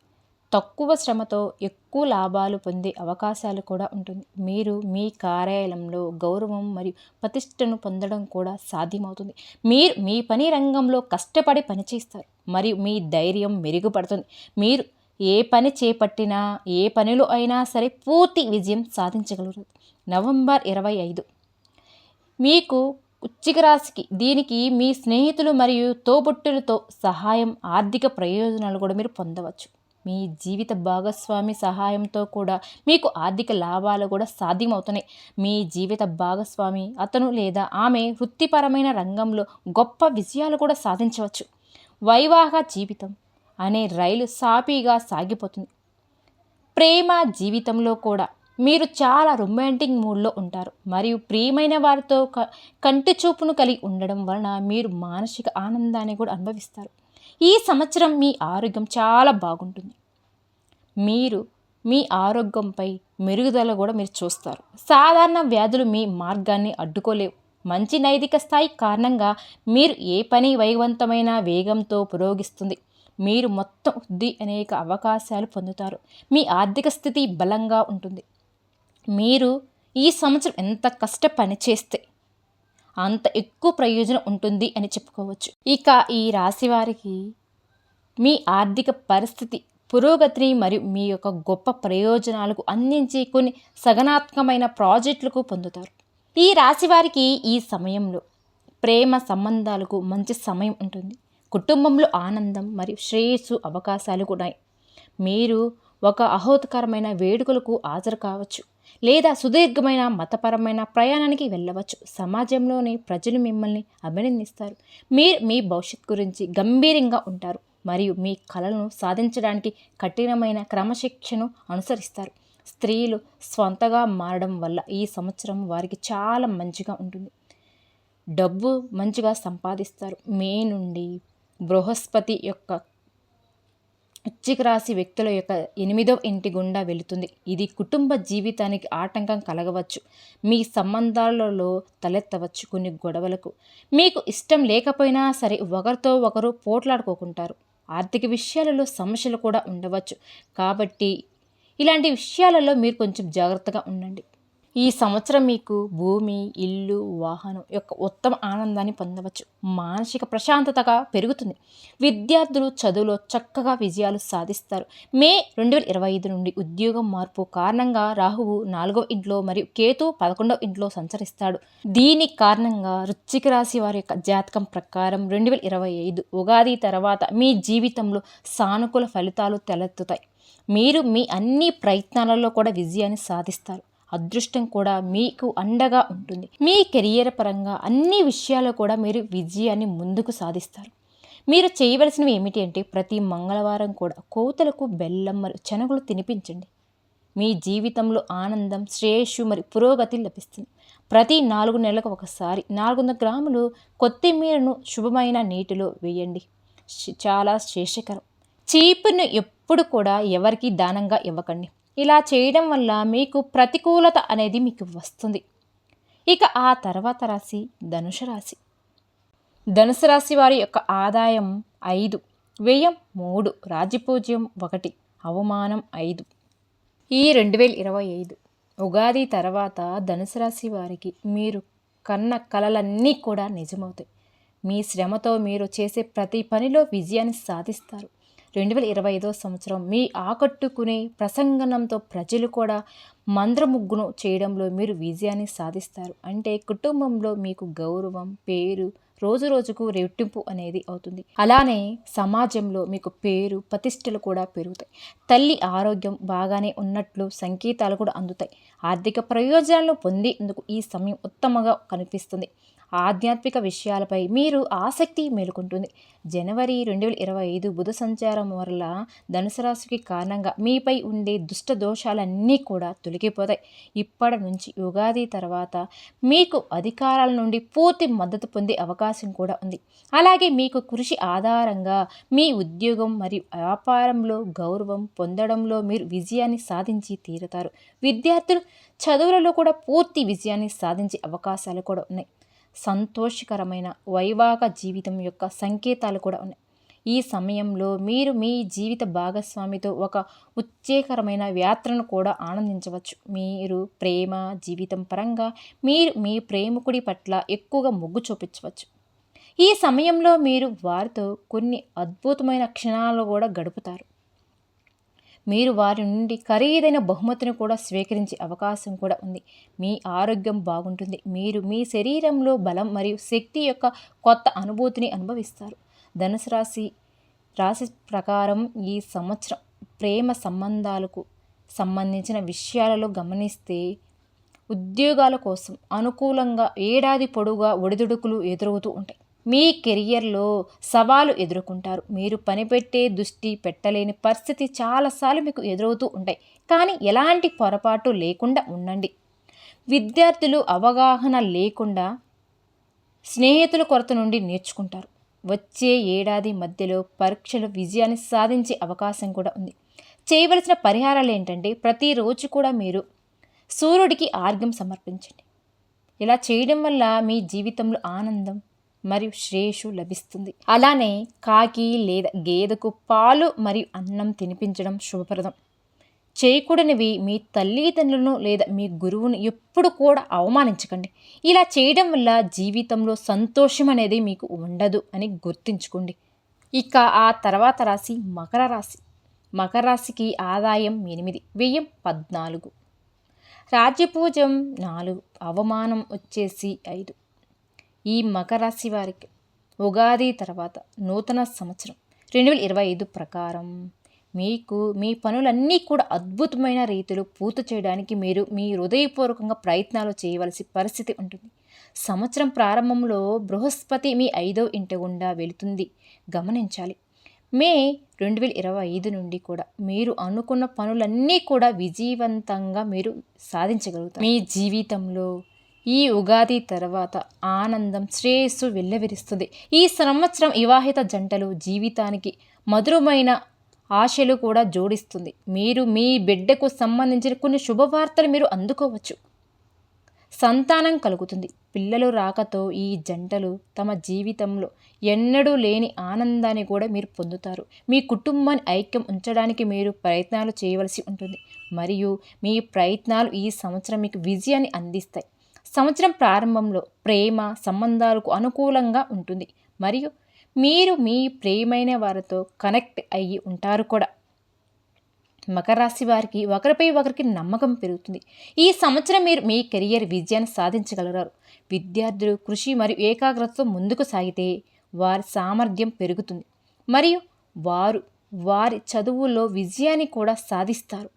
తక్కువ శ్రమతో ఎక్కువ లాభాలు పొందే అవకాశాలు కూడా ఉంటుంది. మీరు మీ కార్యాలయంలో గౌరవం మరియు ప్రతిష్టను పొందడం కూడా సాధ్యమవుతుంది. మీరు మీ పని రంగంలో కష్టపడి పనిచేస్తారు మరియు మీ ధైర్యం మెరుగుపడుతుంది. మీరు ఏ పని చేపట్టినా ఏ పనిలో అయినా సరే పూర్తి విజయం సాధించగలరు. నవంబర్ 25 మీకు వృశ్చిక రాశికి దీనికి మీ స్నేహితులు మరియు తోబుట్టులతో సహాయం, ఆర్థిక ప్రయోజనాలు కూడా మీరు పొందవచ్చు. మీ జీవిత భాగస్వామి సహాయంతో కూడా మీకు ఆర్థిక లాభాలు కూడా సాధ్యమవుతున్నాయి. మీ జీవిత భాగస్వామి అతను లేదా ఆమె వృత్తిపరమైన రంగంలో గొప్ప విజయాలు కూడా సాధించవచ్చు. వైవాహిక జీవితం అనే రైలు సాఫీగా సాగిపోతుంది. ప్రేమ జీవితంలో కూడా మీరు చాలా రొమాంటిక్ మూడ్లో ఉంటారు మరియు ప్రియమైన వారితో కంటి చూపును కలిగి ఉండడం వలన మీరు మానసిక ఆనందాన్ని కూడా అనుభవిస్తారు. ఈ సంవత్సరం మీ ఆరోగ్యం చాలా బాగుంటుంది. మీరు మీ ఆరోగ్యంపై మెరుగుదల కూడా మీరు చూస్తారు. సాధారణ వ్యాధులు మీ మార్గాన్ని అడ్డుకోలేవు. మంచి నైతిక స్థాయి కారణంగా మీరు ఏ పని వేగవంతమైన వేగంతో పురోగిస్తుంది. మీరు మొత్తం వృద్ధి అనేక అవకాశాలు పొందుతారు. మీ ఆర్థిక స్థితి బలంగా ఉంటుంది. మీరు ఈ సంవత్సరం ఎంత పని చేస్తే అంత ఎక్కువ ప్రయోజనం ఉంటుంది అని చెప్పుకోవచ్చు. ఇక ఈ రాశి వారికి మీ ఆర్థిక పరిస్థితి పురోగతిని మరియు మీ యొక్క గొప్ప ప్రయోజనాలకు అందించి కొన్ని సగనాత్మకమైన ప్రాజెక్టులకు పొందుతారు. ఈ రాశి వారికి ఈ సమయంలో ప్రేమ సంబంధాలకు మంచి సమయం ఉంటుంది. కుటుంబంలో ఆనందం మరియు శ్రేయస్సు అవకాశాలు కూడా ఉన్నాయి. మీరు ఒక ఆహ్లాదకరమైన వేడుకలకు హాజరు కావచ్చు లేదా సుదీర్ఘమైన మతపరమైన ప్రయాణానికి వెళ్ళవచ్చు. సమాజంలోని ప్రజలు మిమ్మల్ని అభినందిస్తారు. మీరు మీ భవిష్యత్తు గురించి గంభీరంగా ఉంటారు మరియు మీ కలలను సాధించడానికి కఠినమైన క్రమశిక్షణను అనుసరిస్తారు. స్త్రీలు స్వంతగా మారడం వల్ల ఈ సంవత్సరం వారికి చాలా మంచిగా ఉంటుంది. డబ్బు మంచిగా సంపాదిస్తారు. మే నుండి బృహస్పతి యొక్క వృశ్చిక రాశి వ్యక్తుల యొక్క 8వ ఇంటి గుండా వెళుతుంది. ఇది కుటుంబ జీవితానికి ఆటంకం కలగవచ్చు. మీ సంబంధాలలో తలెత్తవచ్చు కొన్ని గొడవలకు. మీకు ఇష్టం లేకపోయినా సరే ఒకరితో ఒకరు పోట్లాడుకోకుంటారు. ఆర్థిక విషయాలలో సమస్యలు కూడా ఉండవచ్చు. కాబట్టి ఇలాంటి విషయాలలో మీరు కొంచెం జాగ్రత్తగా ఉండండి. ఈ సంవత్సరం మీకు భూమి, ఇల్లు, వాహనం యొక్క ఉత్తమ ఆనందాన్ని పొందవచ్చు. మానసిక ప్రశాంతతగా పెరుగుతుంది. విద్యార్థులు చదువులో చక్కగా విజయాలు సాధిస్తారు. మే 2025 నుండి ఉద్యోగం మార్పు కారణంగా రాహువు 4వ ఇంట్లో మరియు కేతు 11వ ఇంట్లో సంచరిస్తాడు. దీని కారణంగా వృశ్చిక రాశి వారి యొక్క జాతకం ప్రకారం 2025 ఉగాది తర్వాత మీ జీవితంలో సానుకూల ఫలితాలు తలెత్తుతాయి. మీరు మీ అన్ని ప్రయత్నాలలో కూడా విజయాన్ని సాధిస్తారు. అదృష్టం కూడా మీకు అండగా ఉంటుంది. మీ కెరియర్ పరంగా అన్ని విషయాల్లో కూడా మీరు విజయాన్ని ముందుకు సాధిస్తారు. మీరు చేయవలసినవి ఏమిటి అంటే ప్రతి మంగళవారం కూడా కోతులకు బెల్లం మరియు శనగలు తినిపించండి. మీ జీవితంలో ఆనందం, శ్రేయస్సు మరియు పురోగతి లభిస్తుంది. ప్రతి 4 నెలలకు ఒకసారి 400 గ్రాములు కొత్తిమీరను శుభమైన నీటిలో వేయండి. చాలా శ్రేష్టకరం. చీపును ఎప్పుడు కూడా ఎవరికి దానంగా ఇవ్వకండి. ఇలా చేయడం వల్ల మీకు ప్రతికూలత అనేది మీకు వస్తుంది. ఇక ఆ తర్వాత రాశి ధనుసు రాశి. ధనుసు రాశి వారి యొక్క ఆదాయం 5, వ్యయం 3, రాజ్యపూజ్యం 1, అవమానం 5. ఈ 2025 ఉగాది తర్వాత ధనుసు రాశి వారికి మీరు కన్న కలలన్నీ కూడా నిజమవుతాయి. మీ శ్రమతో మీరు చేసే ప్రతి పనిలో విజయాన్ని సాధిస్తారు. 2025 సంవత్సరం మీ ఆకట్టుకునే ప్రసంగనంతో ప్రజలు కూడా మంత్రముగ్గును చేయడంలో మీరు విజయాన్ని సాధిస్తారు. అంటే కుటుంబంలో మీకు గౌరవం, పేరు రోజు రోజుకు రెట్టింపు అనేది అవుతుంది. అలానే సమాజంలో మీకు పేరు, ప్రతిష్టలు కూడా పెరుగుతాయి. తల్లి ఆరోగ్యం బాగానే ఉన్నట్లు సంకేతాలు కూడా అందుతాయి. ఆర్థిక ప్రయోజనాలను పొందేందుకు ఈ సమయం ఉత్తమంగా కనిపిస్తుంది. ఆధ్యాత్మిక విషయాలపై మీరు ఆసక్తి మేలుకుంటుంది. జనవరి 2025 బుధ సంచారం వల్ల ధనుసు రాశికి కారణంగా మీపై ఉండే దుష్ట దోషాలన్నీ కూడా తొలగిపోతాయి. ఇప్పటి నుంచి ఉగాది తర్వాత మీకు అధికారాల నుండి పూర్తి మద్దతు పొందే అవకాశం కూడా ఉంది. అలాగే మీకు కృషి ఆధారంగా మీ ఉద్యోగం మరియు వ్యాపారంలో గౌరవం పొందడంలో మీరు విజయాన్ని సాధించి తీరుతారు. విద్యార్థులు చదువులలో కూడా పూర్తి విజయాన్ని సాధించే అవకాశాలు కూడా ఉన్నాయి. సంతోషకరమైన వైవాహిక జీవితం యొక్క సంకేతాలు కూడా ఉన్నాయి. ఈ సమయంలో మీరు మీ జీవిత భాగస్వామితో ఒక ఉత్తేజకరమైన యాత్రను కూడా ఆనందించవచ్చు. మీరు ప్రేమ జీవితం పరంగా మీరు మీ ప్రేమికుడి పట్ల ఎక్కువగా మొగ్గు చూపించవచ్చు. ఈ సమయంలో మీరు వారితో కొన్ని అద్భుతమైన క్షణాలు కూడా గడుపుతారు. మీరు వారి నుండి ఖరీదైన బహుమతిని కూడా స్వీకరించే అవకాశం కూడా ఉంది. మీ ఆరోగ్యం బాగుంటుంది. మీరు మీ శరీరంలో బలం మరియు శక్తి యొక్క కొత్త అనుభూతిని అనుభవిస్తారు. ధనుసు రాశి ప్రకారం ఈ సంవత్సరం ప్రేమ సంబంధాలకు సంబంధించిన విషయాలలో గమనిస్తే ఉద్యోగాల కోసం అనుకూలంగా ఏడాది పొడవుగా ఒడిదుడుకులు ఎదురవుతూ ఉంటాయి. మీ కెరియర్లో సవాలు ఎదుర్కొంటారు. మీరు పనిపెట్టే దృష్టి పెట్టలేని పరిస్థితి చాలాసార్లు మీకు ఎదురవుతూ ఉంటాయి. కానీ ఎలాంటి పొరపాటు లేకుండా ఉండండి. విద్యార్థులు అవగాహన లేకుండా స్నేహితుల కొరత నుండి నేర్చుకుంటారు. వచ్చే ఏడాది మధ్యలో పరీక్షలు విజయాన్ని సాధించే అవకాశం కూడా ఉంది. చేయవలసిన పరిహారాలు ఏంటంటే ప్రతిరోజు కూడా మీరు సూర్యుడికి ఆర్ఘ్యం సమర్పించండి. ఇలా చేయడం వల్ల మీ జీవితంలో ఆనందం మరియు శ్రేయస్సు లభిస్తుంది. అలానే కాకి లేదా గేదెకు పాలు మరియు అన్నం తినిపించడం శుభప్రదం. చేయకూడనివి మీ తల్లిదండ్రులను లేదా మీ గురువును ఎప్పుడు కూడా అవమానించకండి. ఇలా చేయడం వల్ల జీవితంలో సంతోషం అనేది మీకు ఉండదు అని గుర్తుంచుకోండి. ఇక ఆ తర్వాత రాశి మకర రాశి. మకర రాశికి ఆదాయం 8, వ్యయం 14, రాజ్యపూజ్యం 4, అవమానం వచ్చేసి 5. ఈ మకర రాశి వారికి ఉగాది తర్వాత నూతన సంవత్సరం 2025 ప్రకారం మీకు మీ పనులన్నీ కూడా అద్భుతమైన రీతిలో పూర్తి చేయడానికి మీరు మీ హృదయపూర్వకంగా ప్రయత్నాలు చేయవలసి పరిస్థితి ఉంటుంది. సంవత్సరం ప్రారంభంలో బృహస్పతి మీ 5వ ఇంటి గుండా వెళుతుంది, గమనించాలి. మే 2025 నుండి కూడా మీరు అనుకున్న పనులన్నీ కూడా విజయవంతంగా మీరు సాధించగలుగుతారు. మీ జీవితంలో ఈ ఉగాది తర్వాత ఆనందం శ్రేయస్సు వెల్లవిరుస్తుంది. ఈ సంవత్సరం వివాహిత జంటలు జీవితానికి మధురమైన ఆశలు కూడా జోడిస్తుంది. మీరు మీ బిడ్డకు సంబంధించిన కొన్ని శుభవార్తలు మీరు అందుకోవచ్చు. సంతానం కలుగుతుంది. పిల్లలు రాకతో ఈ జంటలు తమ జీవితంలో ఎన్నడూ లేని ఆనందాన్ని కూడా మీరు పొందుతారు. మీ కుటుంబాన్ని ఐక్యం ఉంచడానికి మీరు ప్రయత్నాలు చేయవలసి ఉంటుంది మరియు మీ ప్రయత్నాలు ఈ సంవత్సరం మీకు విజయాన్ని అందిస్తాయి. సంవత్సరం ప్రారంభంలో ప్రేమ సంబంధాలకు అనుకూలంగా ఉంటుంది మరియు మీరు మీ ప్రియమైన వారితో కనెక్ట్ అయ్యి ఉంటారు కూడా. మకర రాశి వారికి ఒకరిపై ఒకరికి నమ్మకం పెరుగుతుంది. ఈ సంవత్సరం మీరు మీ కెరియర్ విజయాన్ని సాధించగలరు. విద్యార్థులు కృషి మరియు ఏకాగ్రతతో ముందుకు సాగితే వారి సామర్థ్యం పెరుగుతుంది మరియు వారు వారి చదువుల్లో విజయాన్ని కూడా సాధిస్తారు.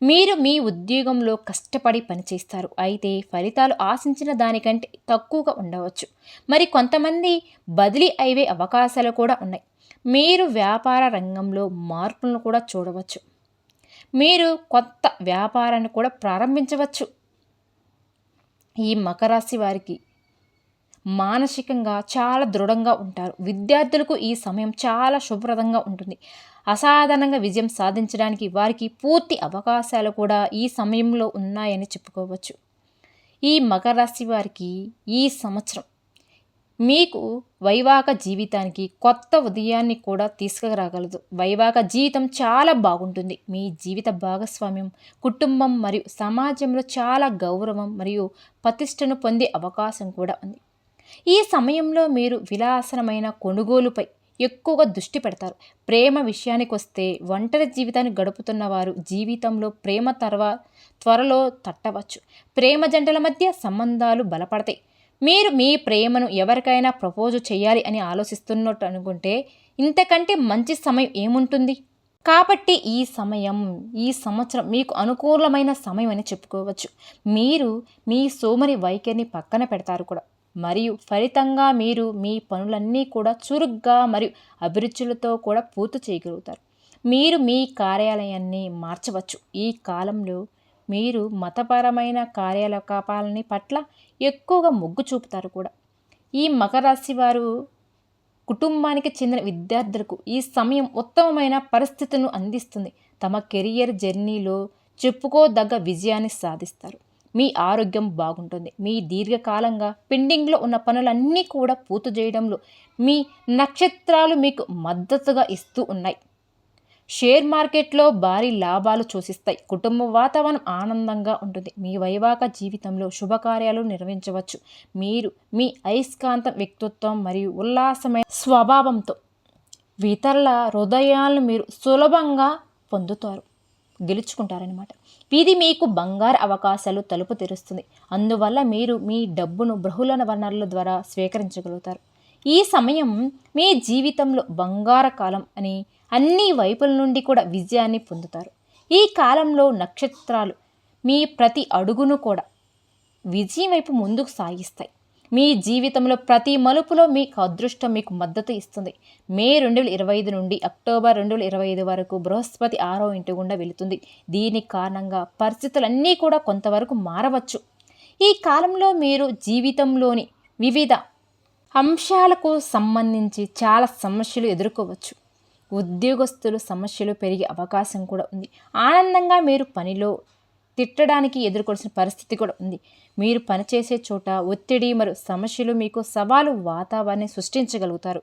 మీరు మీ ఉద్యోగంలో కష్టపడి పనిచేస్తారు, అయితే ఫలితాలు ఆశించిన దానికంటే తక్కువగా ఉండవచ్చు. మరి కొంతమంది బదిలీ అయ్యే అవకాశాలు కూడా ఉన్నాయి. మీరు వ్యాపార రంగంలో మార్పులను కూడా చూడవచ్చు. మీరు కొత్త వ్యాపారాన్ని కూడా ప్రారంభించవచ్చు. ఈ మకర రాశి వారికి మానసికంగా చాలా దృఢంగా ఉంటారు. విద్యార్థులకు ఈ సమయం చాలా శుభప్రదంగా ఉంటుంది. అసాధారణంగా విజయం సాధించడానికి వారికి పూర్తి అవకాశాలు కూడా ఈ సమయంలో ఉన్నాయని చెప్పుకోవచ్చు. ఈ మకర రాశి వారికి ఈ సంవత్సరం మీకు వైవాహిక జీవితానికి కొత్త ఉదయాన్ని కూడా తీసుకురాగలదు. వైవాహిక జీవితం చాలా బాగుంటుంది. మీ జీవిత భాగస్వామ్యం, కుటుంబం మరియు సమాజంలో చాలా గౌరవం మరియు ప్రతిష్టను పొందే అవకాశం కూడా ఉంది. ఈ సమయంలో మీరు విలాసమైన కొనుగోలుపై ఎక్కువగా దృష్టి పెడతారు. ప్రేమ విషయానికి వస్తే ఒంటరి జీవితాన్ని గడుపుతున్న వారు జీవితంలో ప్రేమ త్వరలో తట్టవచ్చు. ప్రేమ జంటల మధ్య సంబంధాలు బలపడతాయి. మీరు మీ ప్రేమను ఎవరికైనా ప్రపోజ్ చేయాలి అని ఆలోచిస్తున్నట్టు అనుకుంటే ఇంతకంటే మంచి సమయం ఏముంటుంది? కాబట్టి ఈ సంవత్సరం మీకు అనుకూలమైన సమయం అని చెప్పుకోవచ్చు. మీరు మీ సోమరి వైఖరిని పక్కన పెడతారు కూడా, మరియు ఫలితంగా మీరు మీ పనులన్నీ కూడా చురుగ్గా మరియు అభిరుచులతో కూడా పూర్తి చేయగలుగుతారు. మీరు మీ కార్యాలయాన్ని మార్చవచ్చు. ఈ కాలంలో మీరు మతపరమైన కార్యకలాపాలని పట్ల ఎక్కువగా మొగ్గు చూపుతారు కూడా. ఈ మకర రాశి వారు కుటుంబానికి చెందిన విద్యార్థులకు ఈ సమయం ఉత్తమమైన పరిస్థితులను అందిస్తుంది. తమ కెరియర్ జర్నీలో చెప్పుకోదగ్గ విజయాన్ని సాధిస్తారు. మీ ఆరోగ్యం బాగుంటుంది. మీ దీర్ఘకాలంగా పెండింగ్లో ఉన్న పనులన్నీ కూడా పూర్తి చేయడంలో మీ నక్షత్రాలు మీకు మద్దతుగా ఇస్తూ ఉన్నాయి. షేర్ మార్కెట్లో భారీ లాభాలు సూచిస్తాయి. కుటుంబ వాతావరణం ఆనందంగా ఉంటుంది. మీ వైవాహిక జీవితంలో శుభకార్యాలు నిర్వహించవచ్చు. మీరు మీ అయస్కాంత వ్యక్తిత్వం మరియు ఉల్లాసమైన స్వభావంతో ఇతరుల హృదయాలను మీరు సులభంగా గెలుచుకుంటారనమాట. ఇది మీకు బంగారు అవకాశాలు తలుపు తెరుస్తుంది. అందువల్ల మీరు మీ డబ్బును బహుళ వనరుల ద్వారా స్వీకరించగలుగుతారు. ఈ సమయం మీ జీవితంలో బంగారు కాలం అని అన్ని వైపుల నుండి కూడా విజయాన్ని పొందుతారు. ఈ కాలంలో నక్షత్రాలు మీ ప్రతి అడుగును కూడా విజయం వైపు ముందుకు సాగిస్తాయి. మీ జీవితంలో ప్రతి మలుపులో మీకు అదృష్టం మీకు మద్దతు ఇస్తుంది. మే 2025 నుండి అక్టోబర్ 2025 వరకు బృహస్పతి 6వ ఇంటి గుండా వెళుతుంది. దీని కారణంగా పరిస్థితులన్నీ కూడా కొంతవరకు మారవచ్చు. ఈ కాలంలో మీరు జీవితంలోని వివిధ అంశాలకు సంబంధించి చాలా సమస్యలు ఎదుర్కోవచ్చు. ఉద్యోగస్తులు సమస్యలు పెరిగే అవకాశం కూడా ఉంది. ఆనందంగా మీరు పనిలో తిట్టడానికి ఎదుర్కోవాల్సిన పరిస్థితి కూడా ఉంది. మీరు పనిచేసే చోట ఒత్తిడి మరియు సమస్యలు మీకు సవాలు వాతావరణాన్ని సృష్టించగలుగుతారు.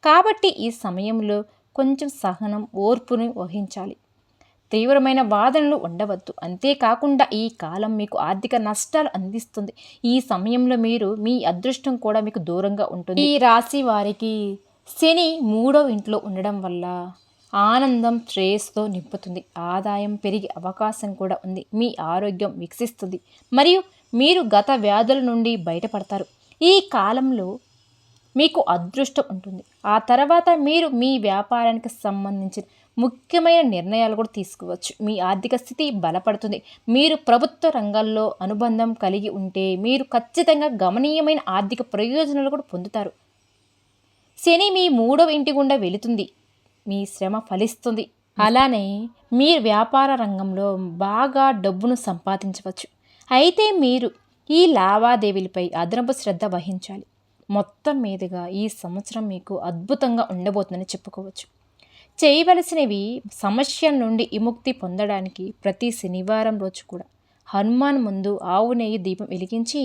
కాబట్టి ఈ సమయంలో కొంచెం సహనం, ఓర్పును వహించాలి. తీవ్రమైన వాదనలు ఉండవద్దు. అంతేకాకుండా ఈ కాలం మీకు ఆర్థిక నష్టాలు అందిస్తుంది. ఈ సమయంలో మీరు మీ అదృష్టం కూడా మీకు దూరంగా ఉంటుంది. ఈ రాశి వారికి శని 3వ ఇంట్లో ఉండడం వల్ల ఆనందం శ్రేయస్సుతో నింపుతుంది. ఆదాయం పెరిగే అవకాశం కూడా ఉంది. మీ ఆరోగ్యం వికసిస్తుంది మరియు మీరు గత వ్యాధుల నుండి బయటపడతారు. ఈ కాలంలో మీకు అదృష్టం ఉంటుంది. ఆ తర్వాత మీరు మీ వ్యాపారానికి సంబంధించిన ముఖ్యమైన నిర్ణయాలు కూడా తీసుకోవచ్చు. మీ ఆర్థిక స్థితి బలపడుతుంది. మీరు ప్రభుత్వ రంగాల్లో అనుబంధం కలిగి ఉంటే మీరు ఖచ్చితంగా గణనీయమైన ఆర్థిక ప్రయోజనాలు కూడా పొందుతారు. శని మీ 3వ ఇంటి గుండా వెళుతుంది. మీ శ్రమ ఫలిస్తుంది. అలానే మీరు వ్యాపార రంగంలో బాగా డబ్బును సంపాదించవచ్చు. అయితే మీరు ఈ లావాదేవీలపై అదనపు శ్రద్ధ వహించాలి. మొత్తం మీదుగా ఈ సంవత్సరం మీకు అద్భుతంగా ఉండబోతుందని చెప్పుకోవచ్చు. చేయవలసినవి: సమస్యల నుండి విముక్తి పొందడానికి ప్రతి శనివారం రోజు కూడా హనుమాన్ ముందు ఆవు నెయ్యి దీపం వెలిగించి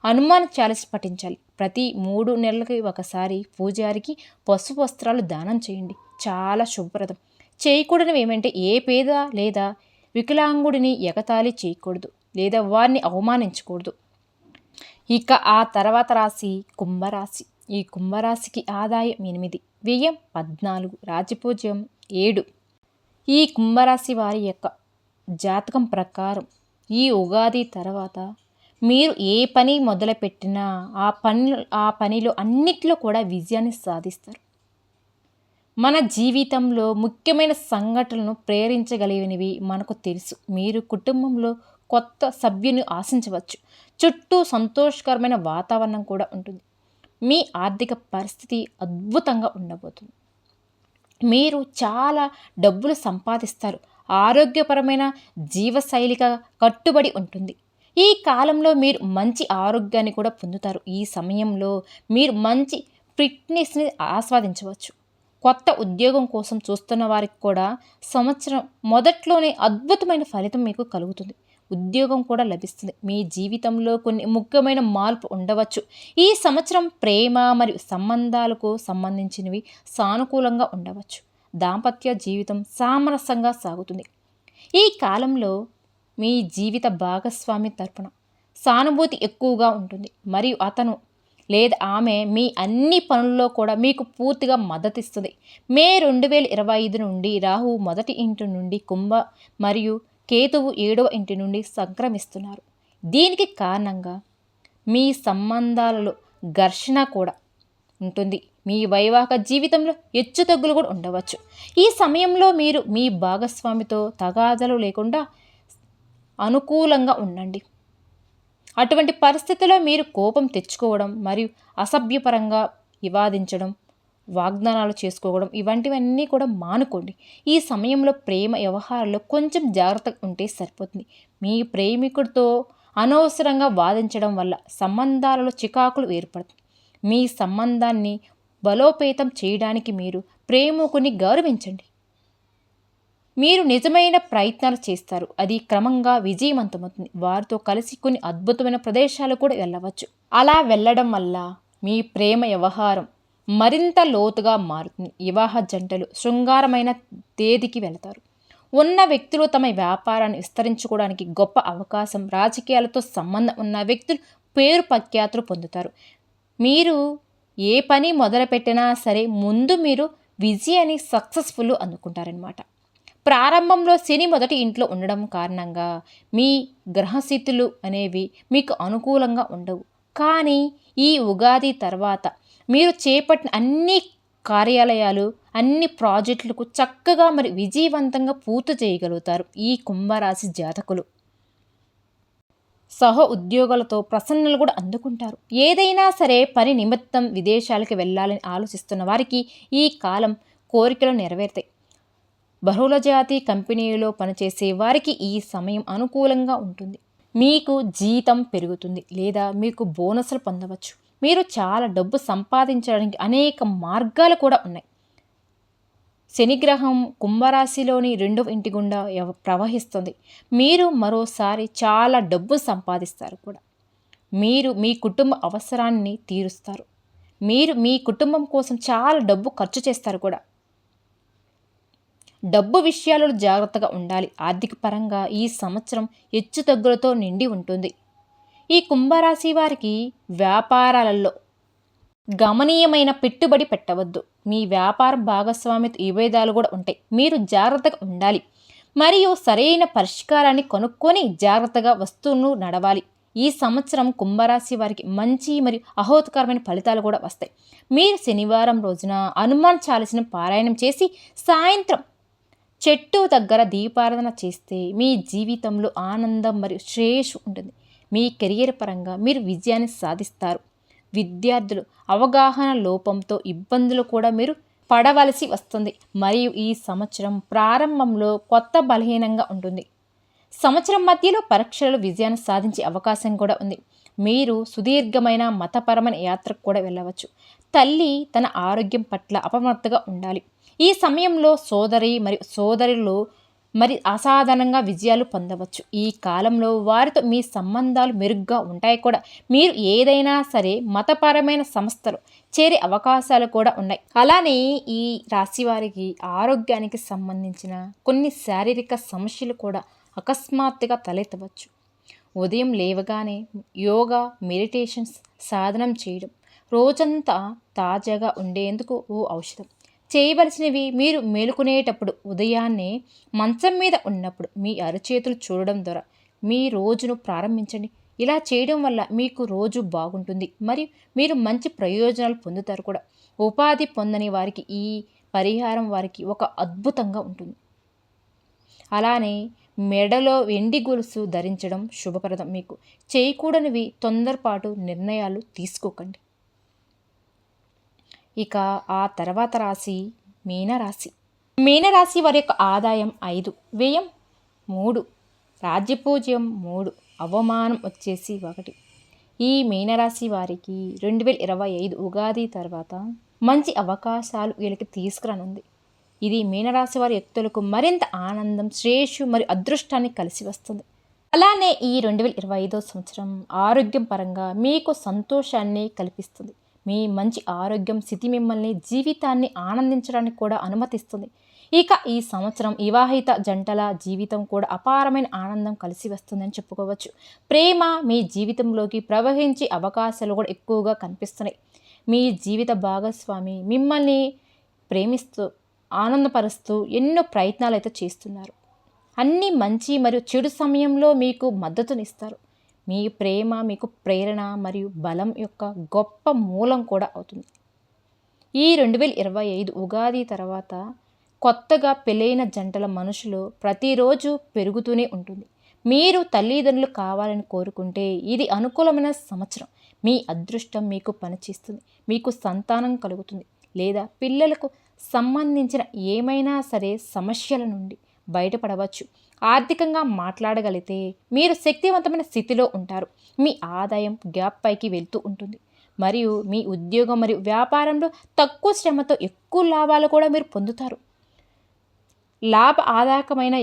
హనుమాన్ చాలీస పఠించాలి. ప్రతి 3 నెలలకి ఒకసారి పూజారికి పసుపు వస్త్రాలు దానం చేయండి. చాలా శుభప్రదం. చేయకూడనివి ఏమంటే ఏ పేద లేదా వికలాంగుడిని ఎగతాళి చేయకూడదు లేదా వారిని అవమానించకూడదు. ఇక ఆ తర్వాత రాశి కుంభరాశి. ఈ కుంభరాశికి ఆదాయం 8, వ్యయం 14, రాజపూజ్యం 7. ఈ కుంభరాశి వారి యొక్క జాతకం ప్రకారం ఈ ఉగాది తర్వాత మీరు ఏ పని మొదలుపెట్టినా ఆ పనిలో అన్నిట్లో కూడా విజయాన్ని సాధిస్తారు. మన జీవితంలో ముఖ్యమైన సంఘటనలను ప్రేరించగలిగినవి మనకు తెలుసు. మీరు కుటుంబంలో కొత్త సభ్యుని ఆశించవచ్చు. చుట్టూ సంతోషకరమైన వాతావరణం కూడా ఉంటుంది. మీ ఆర్థిక పరిస్థితి అద్భుతంగా ఉండబోతుంది. మీరు చాలా డబ్బులు సంపాదిస్తారు. ఆరోగ్యపరమైన జీవశైలిగా కట్టుబడి ఉంటుంది. ఈ కాలంలో మీరు మంచి ఆరోగ్యాన్ని కూడా పొందుతారు. ఈ సమయంలో మీరు మంచి ఫిట్నెస్ని ఆస్వాదించవచ్చు. కొత్త ఉద్యోగం కోసం చూస్తున్న వారికి కూడా సంవత్సరం మొదట్లోనే అద్భుతమైన ఫలితం మీకు కలుగుతుంది. ఉద్యోగం కూడా లభిస్తుంది. మీ జీవితంలో కొన్ని ముఖ్యమైన మార్పు ఉండవచ్చు. ఈ సంవత్సరం ప్రేమ మరియు సంబంధాలకు సంబంధించినవి సానుకూలంగా ఉండవచ్చు. దాంపత్య జీవితం సామరస్యంగా సాగుతుంది. ఈ కాలంలో మీ జీవిత భాగస్వామి తరపున సానుభూతి ఎక్కువగా ఉంటుంది మరియు అతను లేదా ఆమె మీ అన్ని పనుల్లో కూడా మీకు పూర్తిగా మద్దతిస్తుంది. మే 2025 నుండి రాహువు మొదటి ఇంటి నుండి కుంభ మరియు కేతువు 7వ ఇంటి నుండి సంక్రమిస్తున్నారు. దీనికి కారణంగా మీ సంబంధాలలో ఘర్షణ కూడా ఉంటుంది. మీ వైవాహిక జీవితంలో హెచ్చుతగ్గులు కూడా ఉండవచ్చు. ఈ సమయంలో మీరు మీ భాగస్వామితో తగాదాలు లేకుండా అనుకూలంగా ఉండండి. అటువంటి పరిస్థితుల్లో మీరు కోపం తెచ్చుకోవడం మరియు అసభ్యపరంగా వివాదించడం, వాగ్దానాలు చేసుకోవడం ఇవంటివన్నీ కూడా మానుకోండి. ఈ సమయంలో ప్రేమ వ్యవహారాల్లో కొంచెం జాగ్రత్తగా ఉంటే సరిపోతుంది. మీ ప్రేమికుడితో అనవసరంగా వాదించడం వల్ల సంబంధాలలో చికాకులు ఏర్పడుతుంది. మీ సంబంధాన్ని బలోపేతం చేయడానికి మీరు ప్రేమికుని గౌరవించండి. మీరు నిజమైన ప్రయత్నాలు చేస్తారు. అది క్రమంగా విజయవంతమవుతుంది. వారితో కలిసి కొన్ని అద్భుతమైన ప్రదేశాలు కూడా వెళ్ళవచ్చు. అలా వెళ్ళడం వల్ల మీ ప్రేమ వ్యవహారం మరింత లోతుగా మారుతుంది. వివాహ జంటలు శృంగారమైన తేదీకి వెళతారు. ఉన్న వ్యక్తులు తమ వ్యాపారాన్ని విస్తరించుకోవడానికి గొప్ప అవకాశం. రాజకీయాలతో సంబంధం ఉన్న వ్యక్తులు పేరు ప్రఖ్యాతులు పొందుతారు. మీరు ఏ పని మొదలుపెట్టినా సరే ముందు మీరు విజయాన్ని సక్సెస్ఫుల్ అందుకుంటారనమాట. ప్రారంభంలో శని మొదటి ఇంట్లో ఉండడం కారణంగా మీ గ్రహస్థితులు అనేవి మీకు అనుకూలంగా ఉండవు. కానీ ఈ ఉగాది తర్వాత మీరు చేపట్టిన అన్ని కార్యాలయాలు, అన్ని ప్రాజెక్టులకు చక్కగా మరి విజయవంతంగా పూర్తి చేయగలుగుతారు. ఈ కుంభరాశి జాతకులు సహ ఉద్యోగులతో ప్రసన్నలు కూడా అందుకుంటారు. ఏదైనా సరే పని నిమిత్తం విదేశాలకు వెళ్ళాలని ఆలోచిస్తున్న వారికి ఈ కాలం కోరికలు నెరవేరుతాయి. బహుళజాతి కంపెనీలో పనిచేసే వారికి ఈ సమయం అనుకూలంగా ఉంటుంది. మీకు జీతం పెరుగుతుంది లేదా మీకు బోనస్లు పొందవచ్చు. మీరు చాలా డబ్బు సంపాదించడానికి అనేక మార్గాలు కూడా ఉన్నాయి. శనిగ్రహం కుంభరాశిలోని 2వ ఇంటి గుండా ప్రవహిస్తుంది. మీరు మరోసారి చాలా డబ్బు సంపాదిస్తారు కూడా. మీరు మీ కుటుంబ అవసరాన్ని తీరుస్తారు. మీరు మీ కుటుంబం కోసం చాలా డబ్బు ఖర్చు చేస్తారు కూడా. డబ్బు విషయాలలో జాగ్రత్తగా ఉండాలి. ఆర్థిక పరంగా ఈ సంవత్సరం హెచ్చుతగ్గులతో నిండి ఉంటుంది. ఈ కుంభరాశి వారికి వ్యాపారాలలో గమనీయమైన పెట్టుబడి పెట్టవద్దు. మీ వ్యాపార భాగస్వామితో విభేదాలు కూడా ఉంటాయి. మీరు జాగ్రత్తగా ఉండాలి మరియు సరైన పరిష్కారాన్ని కనుక్కొని జాగ్రత్తగా వస్తువును నడవాలి. ఈ సంవత్సరం కుంభరాశి వారికి మంచి మరియు అహోత్కరమైన ఫలితాలు కూడా వస్తాయి. మీరు శనివారం రోజున హనుమాన్ చాలీసాను పారాయణం చేసి సాయంత్రం చెట్టు దగ్గర దీపారాధన చేస్తే మీ జీవితంలో ఆనందం మరియు శ్రేయస్సు ఉంటుంది. మీ కెరియర్ పరంగా మీరు విజయాన్ని సాధిస్తారు. విద్యార్థులు అవగాహన లోపంతో ఇబ్బందులు కూడా మీరు పడవలసి వస్తుంది మరియు ఈ సంవత్సరం ప్రారంభంలో కొత్త బలహీనంగా ఉంటుంది. సంవత్సరం మధ్యలో పరీక్షలు విజయాన్ని సాధించే అవకాశం కూడా ఉంది. మీరు సుదీర్ఘమైన మతపరమైన యాత్రకు కూడా వెళ్ళవచ్చు. తల్లి తన ఆరోగ్యం పట్ల అప్రమత్తగా ఉండాలి. ఈ సమయంలో సోదరి మరియు సోదరులు మరి అసాధారణంగా విజయాలు పొందవచ్చు. ఈ కాలంలో వారితో మీ సంబంధాలు మెరుగ్గా ఉంటాయి కూడా. మీరు ఏదైనా సరే మతపరమైన సంస్థలు చేరే అవకాశాలు కూడా ఉన్నాయి. అలానే ఈ రాశి వారికి ఆరోగ్యానికి సంబంధించిన కొన్ని శారీరక సమస్యలు కూడా అకస్మాత్తుగా తలెత్తవచ్చు. ఉదయం లేవగానే యోగా, మెడిటేషన్స్ సాధనం చేయడం రోజంతా తాజాగా ఉండేందుకు ఓ ఔషధం. చేయవలసినవి మీరు మేలుకునేటప్పుడు, ఉదయాన్నే మంచం మీద ఉన్నప్పుడు మీ అరచేతులు చూడడం ద్వారా మీ రోజును ప్రారంభించండి. ఇలా చేయడం వల్ల మీకు రోజు బాగుంటుంది మరియు మీరు మంచి ప్రయోజనాలు పొందుతారు కూడా. ఉపాధి పొందని వారికి ఈ పరిహారం వారికి ఒక అద్భుతంగా ఉంటుంది. అలానే మెడలో వెండి గొలుసు ధరించడం శుభప్రదం. మీకు చేయకూడనివి తొందరపాటు నిర్ణయాలు తీసుకోకండి. ఇక ఆ తర్వాత రాశి మీనరాశి. మీనరాశి వారి యొక్క ఆదాయం 5, వ్యయం 3, రాజ్యపూజ్యం 3, అవమానం వచ్చేసి 1. ఈ మీనరాశి వారికి 2025 ఉగాది తర్వాత మంచి అవకాశాలు వీళ్ళకి తీసుకురానుంది. ఇది మీనరాశి వారి వ్యక్తులకు మరింత ఆనందం, శ్రేయస్సు మరియు అదృష్టాన్ని కలిసి వస్తుంది. అలానే ఈ 2025 సంవత్సరం ఆరోగ్యం పరంగా మీకు సంతోషాన్ని కల్పిస్తుంది. మీ మంచి ఆరోగ్యం స్థితి మిమ్మల్ని జీవితాన్ని ఆనందించడానికి కూడా అనుమతిస్తుంది. ఇక ఈ సంవత్సరం వివాహిత జంటల జీవితం కూడా అపారమైన ఆనందం కలిసి వస్తుందని చెప్పుకోవచ్చు. ప్రేమ మీ జీవితంలోకి ప్రవహించే అవకాశాలు కూడా ఎక్కువగా కనిపిస్తున్నాయి. మీ జీవిత భాగస్వామి మిమ్మల్ని ప్రేమిస్తూ ఆనందపరుస్తూ ఎన్నో ప్రయత్నాలు అయితే చేస్తున్నారు. అన్ని మంచి మరియు చెడు సమయంలో మీకు మద్దతునిస్తారు. మీ ప్రేమ మీకు ప్రేరణ మరియు బలం యొక్క గొప్ప మూలం కూడా అవుతుంది. ఈ 2025 ఉగాది తర్వాత కొత్తగా పెళ్ళైన జంటల మనుషులు ప్రతిరోజు పెరుగుతూనే ఉంటుంది. మీరు తల్లిదండ్రులు కావాలని కోరుకుంటే ఇది అనుకూలమైన సంవత్సరం. మీ అదృష్టం మీకు పనిచేస్తుంది. మీకు సంతానం కలుగుతుంది లేదా పిల్లలకు సంబంధించిన ఏమైనా సరే సమస్యల నుండి బయటపడవచ్చు. ఆర్థికంగా మాట్లాడగలిగితే మీరు శక్తివంతమైన స్థితిలో ఉంటారు. మీ ఆదాయం గ్యాప్ పైకి వెళ్తూ ఉంటుంది మరియు మీ ఉద్యోగం మరియు వ్యాపారంలో తక్కువ శ్రమతో ఎక్కువ లాభాలు కూడా మీరు పొందుతారు. లాభ ఆదాయకమైన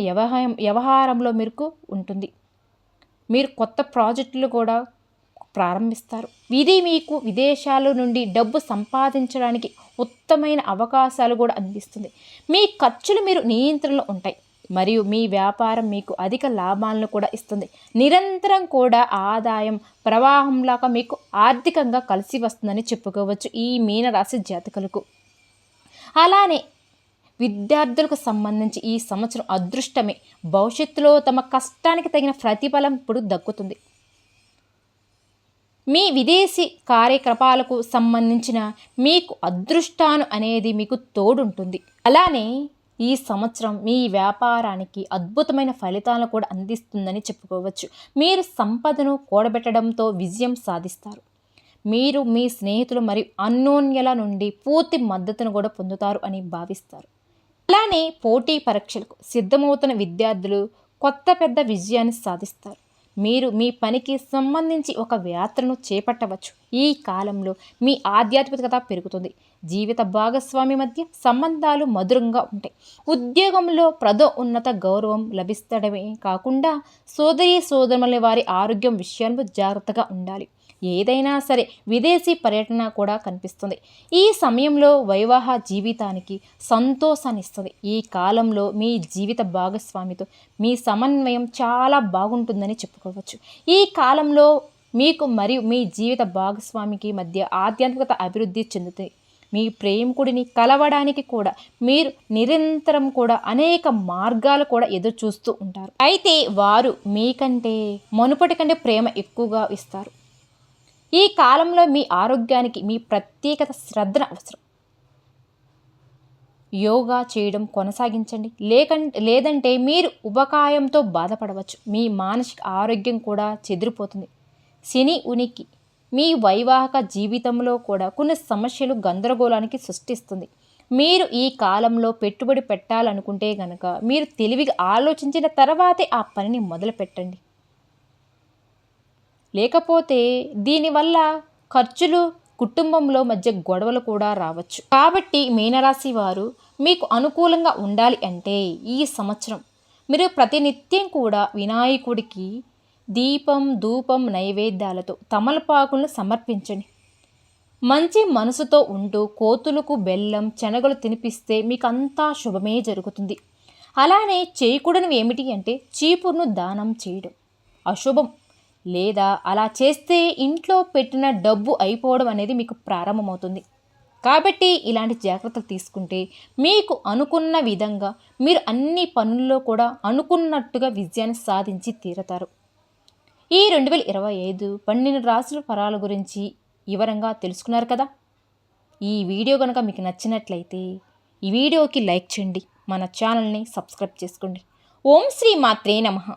వ్యవహారంలో మీకు ఉంటుంది. మీరు కొత్త ప్రాజెక్టులు కూడా ప్రారంభిస్తారు. ఇది మీకు విదేశాల నుండి డబ్బు సంపాదించడానికి ఉత్తమమైన అవకాశాలు కూడా అందిస్తుంది. మీ ఖర్చులు మీరు నియంత్రణలో ఉంటాయి మరియు మీ వ్యాపారం మీకు అధిక లాభాలను కూడా ఇస్తుంది. నిరంతరం కూడా ఆదాయం ప్రవాహంలాగా మీకు ఆర్థికంగా కలిసి వస్తుందని చెప్పుకోవచ్చు ఈ మీనరాశి జాతకులకు. అలానే విద్యార్థులకు సంబంధించి ఈ సంవత్సరం అదృష్టమే. భవిష్యత్తులో తమ కష్టానికి తగిన ప్రతిఫలం ఇప్పుడు దక్కుతుంది. మీ విదేశీ కార్యకలాపాలకు సంబంధించిన మీకు అదృష్టాను అనేది మీకు తోడుంటుంది. అలానే ఈ సంవత్సరం మీ వ్యాపారానికి అద్భుతమైన ఫలితాలను కూడా అందిస్తుందని చెప్పుకోవచ్చు. మీరు సంపదను కూడబెట్టడంతో విజయం సాధిస్తారు. మీరు మీ స్నేహితులు మరియు అన్యోన్యల నుండి పూర్తి మద్దతును కూడా పొందుతారు అని భావిస్తారు. అలానే పోటీ పరీక్షలకు సిద్ధమవుతున్న విద్యార్థులు కొత్త పెద్ద విజయాన్ని సాధిస్తారు. మీరు మీ పనికి సంబంధించి ఒక యాత్రను చేపట్టవచ్చు. ఈ కాలంలో మీ ఆధ్యాత్మికత పెరుగుతుంది. జీవిత భాగస్వామి మధ్య సంబంధాలు మధురంగా ఉంటాయి. ఉద్యోగంలో ఉన్నత గౌరవం లభిస్తడమే కాకుండా సోదరుల వారి ఆరోగ్యం విషయంలో జాగ్రత్తగా ఉండాలి. ఏదైనా సరే విదేశీ పర్యటన కూడా కనిపిస్తుంది. ఈ సమయంలో వైవాహ జీవితానికి సంతోషాన్ని ఇస్తుంది. ఈ కాలంలో మీ జీవిత భాగస్వామితో మీ సమన్వయం చాలా బాగుంటుందని చెప్పుకోవచ్చు. ఈ కాలంలో మీకు మరియు మీ జీవిత భాగస్వామికి మధ్య ఆధ్యాత్మికత అభివృద్ధి చెందుతాయి. మీ ప్రేమికుడిని కలవడానికి కూడా మీరు నిరంతరం కూడా అనేక మార్గాలు కూడా ఎదురు చూస్తూ ఉంటారు. అయితే వారు మీకంటే మునుపటి కంటే ప్రేమ ఎక్కువగా ఇస్తారు. ఈ కాలంలో మీ ఆరోగ్యానికి మీ ప్రత్యేకత శ్రద్ధ అవసరం. యోగా చేయడం కొనసాగించండి. లేదంటే మీరు ఉబకాయంతో బాధపడవచ్చు. మీ మానసిక ఆరోగ్యం కూడా చెదిరిపోతుంది. శని ఉనికి మీ వైవాహిక జీవితంలో కూడా కొన్ని సమస్యలు గందరగోళానికి సృష్టిస్తుంది. మీరు ఈ కాలంలో పెట్టుబడి పెట్టాలనుకుంటే కనుక మీరు తెలివిగా ఆలోచించిన తర్వాతే ఆ పనిని మొదలు పెట్టండి. లేకపోతే దీనివల్ల ఖర్చులు కుటుంబంలో మధ్య గొడవలు కూడా రావచ్చు. కాబట్టి మీనరాశి వారు మీకు అనుకూలంగా ఉండాలి అంటే ఈ సంవత్సరం మీరు ప్రతినిత్యం కూడా వినాయకుడికి దీపం ధూపం నైవేద్యాలతో తమలపాకులను సమర్పించండి. మంచి మనసుతో ఉంటూ కోతులకు బెల్లం శనగలు తినిపిస్తే మీకు అంతా శుభమే జరుగుతుంది. అలానే చేయకూడనివి ఏమిటి అంటే చీపురును దానం చేయడం అశుభం. లేదా అలా చేస్తే ఇంట్లో పెట్టిన డబ్బు అయిపోవడం అనేది మీకు ప్రారంభమవుతుంది. కాబట్టి ఇలాంటి జాగ్రత్తలు తీసుకుంటే మీకు అనుకున్న విధంగా మీరు అన్ని పనుల్లో కూడా అనుకున్నట్టుగా విజయాన్ని సాధించి తీరతారు. ఈ 2025 12 రాశుల ఫలాల గురించి వివరంగా తెలుసుకున్నారు కదా. ఈ వీడియో కనుక మీకు నచ్చినట్లయితే ఈ వీడియోకి లైక్ చేయండి, మన ఛానల్ని సబ్స్క్రైబ్ చేసుకోండి. ఓం శ్రీ మాత్రే నమః.